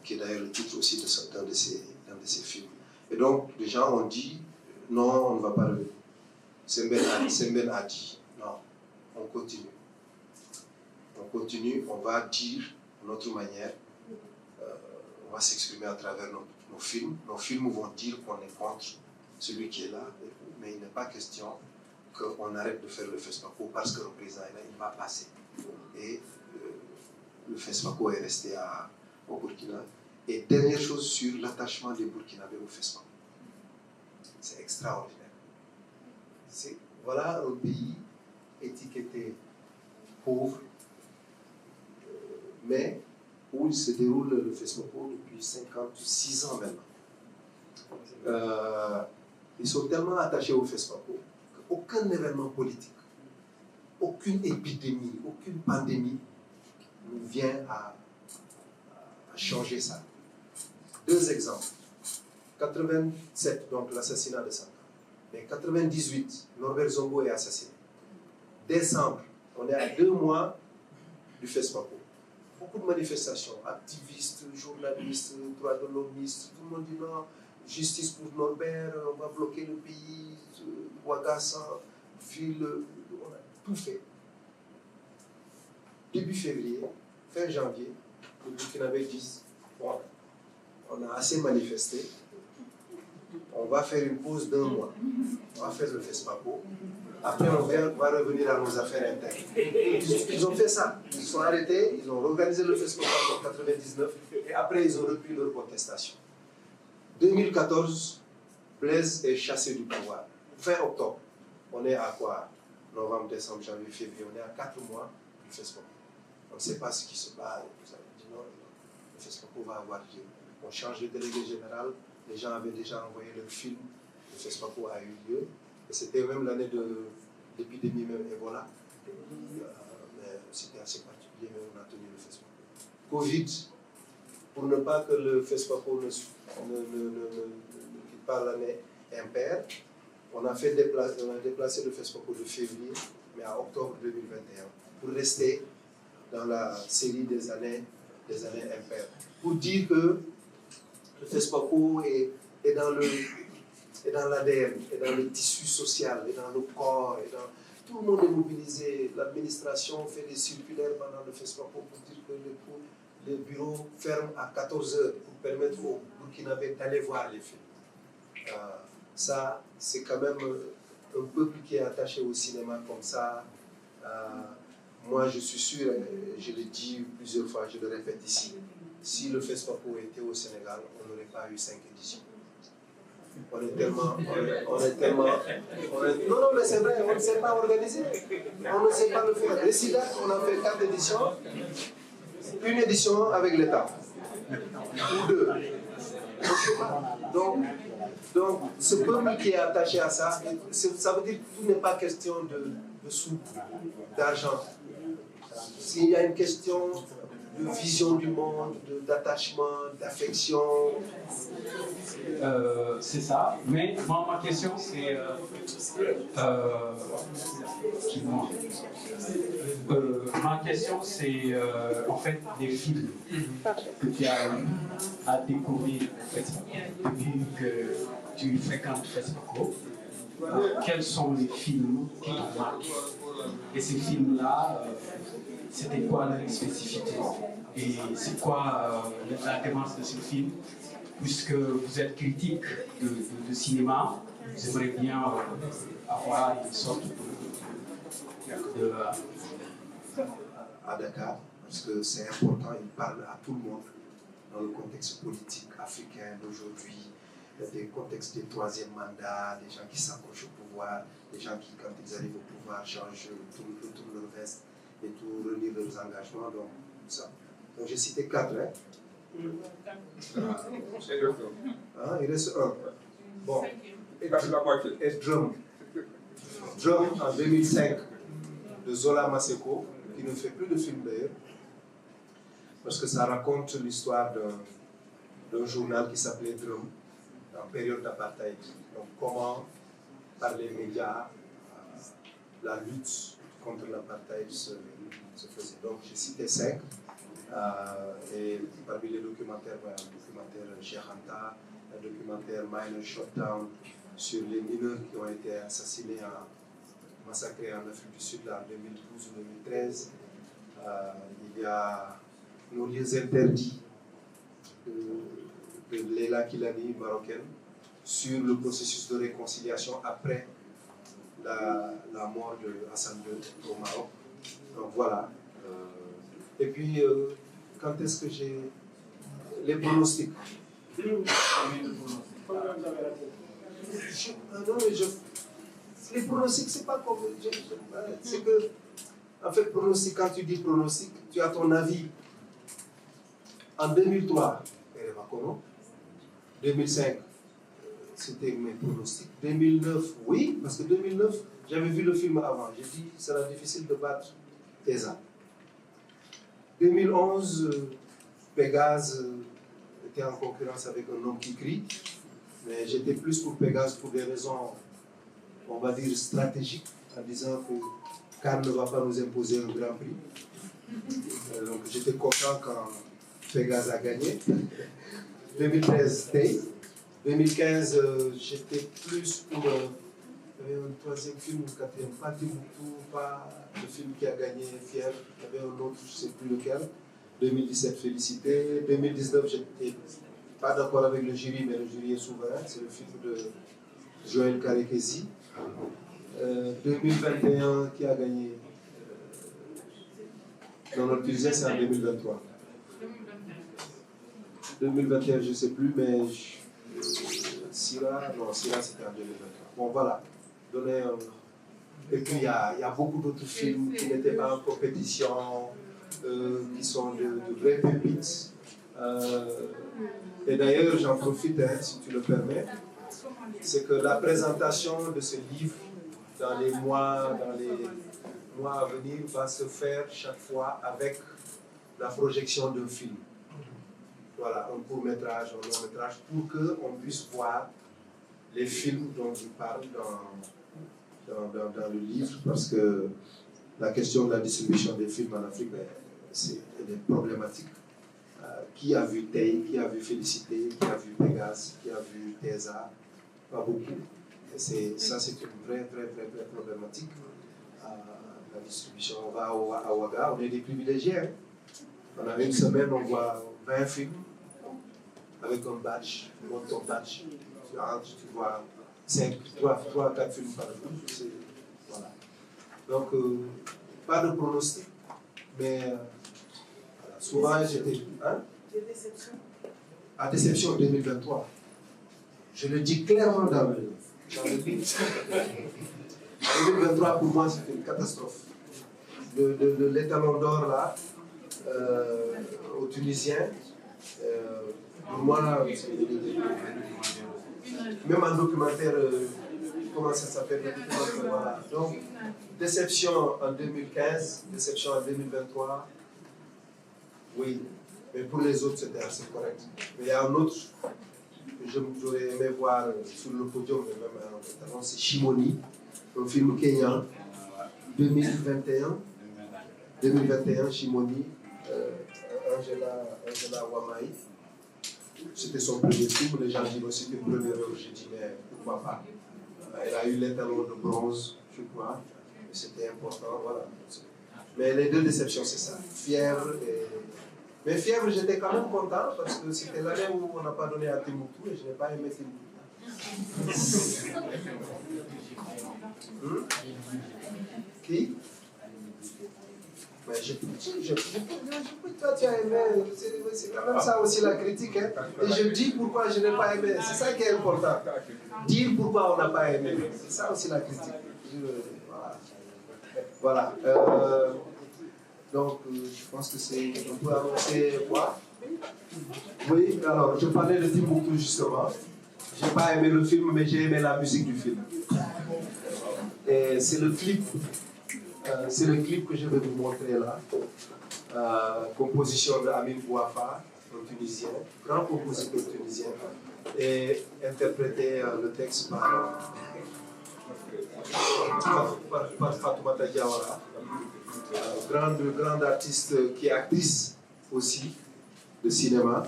qui est d'ailleurs le titre aussi d'un de ses films. Et donc, les gens ont dit, non, on ne va pas revenir. Sembène a dit, non, on continue. On continue, on va dire de notre manière, on va s'exprimer à travers nos films. Nos films vont dire qu'on est contre celui qui est là, mais il n'est pas question qu'on arrête de faire le FESPACO parce que le président est là, il va passer. Et le FESPACO est resté au Burkina. Et dernière chose sur l'attachement des Burkinabés au FESPACO. C'est extraordinaire. Voilà un pays étiqueté pauvre, mais où il se déroule le FESPACO depuis 56 ans maintenant. Ils sont tellement attachés au FESPACO qu'aucun événement politique, aucune épidémie, aucune pandémie nous vient à changer ça. Deux exemples. 87, donc l'assassinat de Sankara. Mais 98, Norbert Zongo est assassiné. Décembre, on est à 2 mois du FESPACO. Beaucoup de manifestations, activistes, journalistes, droits de l'hommistes, tout le monde dit non, justice pour Norbert, on va bloquer le pays, Ouagassan, ville, on a tout fait. Début février, fin janvier, le Burkinabé dit, bon, on a assez manifesté, on va faire une pause d'1 mois, on va faire le FESPACO, après on va revenir à nos affaires internes. Ils ont fait ça, ils se sont arrêtés, ils ont organisé le FESPACO en 1999, et après ils ont repris leur contestation. 2014, Blaise est chassé du pouvoir. Fin octobre, on est à quoi? Novembre, décembre, janvier, février, on est à 4 mois du FESPACO. On ne sait pas ce qui se passe. Vous avez dit non, le FESPACO va avoir lieu. On change de délégué général. Les gens avaient déjà envoyé leur film. Le FESPACO a eu lieu. Et c'était même l'année de l'épidémie, même Ebola. Mais c'était assez particulier, mais on a tenu le FESPACO. Covid, pour ne pas que le FESPACO ne quitte pas l'année impaire, on a déplacé le FESPACO de février, mais à octobre 2021, pour rester dans la série des années impaires. Pour dire que le FESPACO est dans l'ADN, est dans le tissu social, est dans le corps, tout le monde est mobilisé. L'administration fait des circulaires pendant le FESPACO pour dire que les bureaux ferment à 14 h pour permettre aux Burkinabés d'aller voir les films. Ça, c'est quand même un peuple qui est attaché au cinéma comme ça. Moi, je suis sûr, je l'ai dit plusieurs fois, je le répète ici, si le FESPACO était au Sénégal, on n'aurait pas eu 5 éditions. On est tellement... Non, mais c'est vrai, on ne sait pas organiser. On ne sait pas le faire. Les SIDAC, on a fait 4 éditions, une édition avec l'État, ou 2. Donc, ce peuple qui est attaché à ça, ça veut dire que tout n'est pas question de sous, d'argent. S'il y a une question de vision du monde, d'attachement, d'affection. C'est ça, mais moi, ma question c'est... ma question c'est en fait des films que tu as eu à découvrir depuis que tu fréquentes FESPACO. Quels sont les films qui t'ont marqué? Et ces films-là, c'était quoi leur spécificité? Et c'est quoi la démarche de ce film? Puisque vous êtes critique de cinéma, vous aimeriez bien avoir une sorte de à Dakar, parce que c'est important, il parle à tout le monde dans le contexte politique africain d'aujourd'hui, des contextes de 3e mandat, des gens qui s'accrochent au pouvoir, des gens qui, quand ils arrivent au pouvoir, changent, tournent leur veste et tout, relient leurs engagements, donc ça. Donc j'ai cité 4, hein. Il reste 1. Bon. Et Drum. Drum en 2005 de Zola Maseko, qui ne fait plus de films d'ailleurs, parce que ça raconte l'histoire d'un journal qui s'appelait Drum, en période d'apartheid. Donc comment, par les médias, la lutte contre l'apartheid se faisait. Donc j'ai cité 5. Et parmi les documentaires, un documentaire Cheikh Anta, un documentaire Minor Shutdown sur les mineurs qui ont été assassinés, massacrés en Afrique du Sud en 2012 ou 2013. Il y a Nos lieux interdits de Leila Kilani, marocaine, sur le processus de réconciliation après la mort de Hassan II au Maroc. Donc voilà. Et puis, quand est-ce que j'ai... Les pronostics. Non, mais les pronostics, c'est pas comme... C'est que, en fait, pronostic, quand tu dis pronostic, tu as ton avis. En 2003, Makono. 2005, c'était mes pronostics. 2009, oui, parce que 2009, j'avais vu le film avant. J'ai dit, ça sera difficile de battre Tesa. 2011, Pégase était en concurrence avec un homme qui crie. Mais j'étais plus pour Pégase pour des raisons, on va dire, stratégiques, en disant que Cannes ne va pas nous imposer un grand prix. Donc j'étais content quand Pégase a gagné. 2013, Tay. 2015, j'étais plus pour il y avait un troisième film, un quatrième, pas Timbuktu, pas le film qui a gagné Fier, il y avait un autre, je ne sais plus lequel. 2017, Félicité. 2019, j'étais pas d'accord avec le jury, mais le jury est souverain, c'est le film de Joël Karekesi. 2021, qui a gagné dans notre musée, c'est en 2023. 2021, je ne sais plus, mais Syrah, c'était en 2023. Bon, voilà. Et puis, il y a beaucoup d'autres films qui n'étaient pas en compétition, qui sont de vraies pépites. Et d'ailleurs, j'en profite, hein, si tu le permets, c'est que la présentation de ce livre dans les mois à venir va se faire chaque fois avec la projection d'un film. Voilà, un court-métrage, un long-métrage, pour qu'on puisse voir les films dont je parle dans le livre, parce que la question de la distribution des films en Afrique, c'est problématique. Qui a vu Tay, qui a vu Félicité, qui a vu Pégase, qui a vu Tesa? Pas beaucoup. Ça, c'est une vraie problématique. La distribution, on va à Ouaga, on est des privilégiés. Hein. On a une semaine, on voit 20 films avec un badge, tu montes ton badge, tu rentres, tu vois 3 à 4 films par jour. Voilà. Donc, pas de pronostic, mais voilà, souvent j'étais. Hein? À déception 2023. Je le dis clairement dans le livre. 2023, pour moi, c'était une catastrophe. L'étalon d'or, là, aux Tunisiens, pour moi, même en documentaire, comment ça s'appelle, voilà. Donc, déception en 2015, déception en 2023, oui, mais pour les autres, c'était assez correct. Mais il y a un autre que j'aurais aimé voir sur le podium, mais même en talent, c'est Shimoni, un film kenyan, 2021, Shimoni, Angela Wamai. C'était son premier film, les gens disent aussi c'était une première œuvre, j'ai dit mais pourquoi pas. Elle a eu l'étalon de bronze, je crois, c'était important, voilà. Mais les deux déceptions, c'est ça, Fièvre et... Mais Fièvre, j'étais quand même content parce que c'était l'année où on n'a pas donné à Timbuktu et je n'ai pas aimé Timbuktu. Qui? Mais toi tu as aimé, c'est quand même ça aussi la critique. Hein? Et je dis pourquoi je n'ai pas aimé, c'est ça qui est important. Dire pourquoi on n'a pas aimé, c'est ça aussi la critique. Voilà. Donc, je pense que c'est. On peut annoncer quoi? Oui, alors, je parlais de Timbuktu justement. Je n'ai pas aimé le film, mais j'ai aimé la musique du film. Et c'est le clip. C'est le clip que je vais vous montrer là. Composition de Amin Bouafa, un Tunisien, grand compositeur tunisien. Et interprété le texte par Fatoumata Diawara. Grande artiste qui est actrice aussi de cinéma.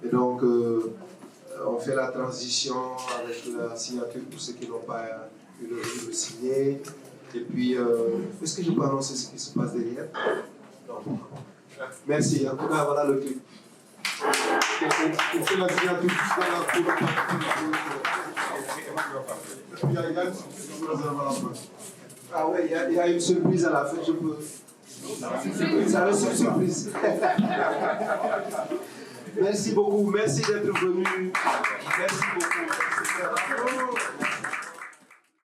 Et donc, on fait la transition avec la signature pour ceux qui n'ont pas eu le livre signé. Et puis, est-ce que je peux annoncer ce qui se passe derrière? Non. Merci. En tout cas, voilà le clip. On fait la signature Ah ouais, il y a une surprise à la fin, je peux... Ça reste une surprise. Merci beaucoup, merci d'être venu. Merci beaucoup.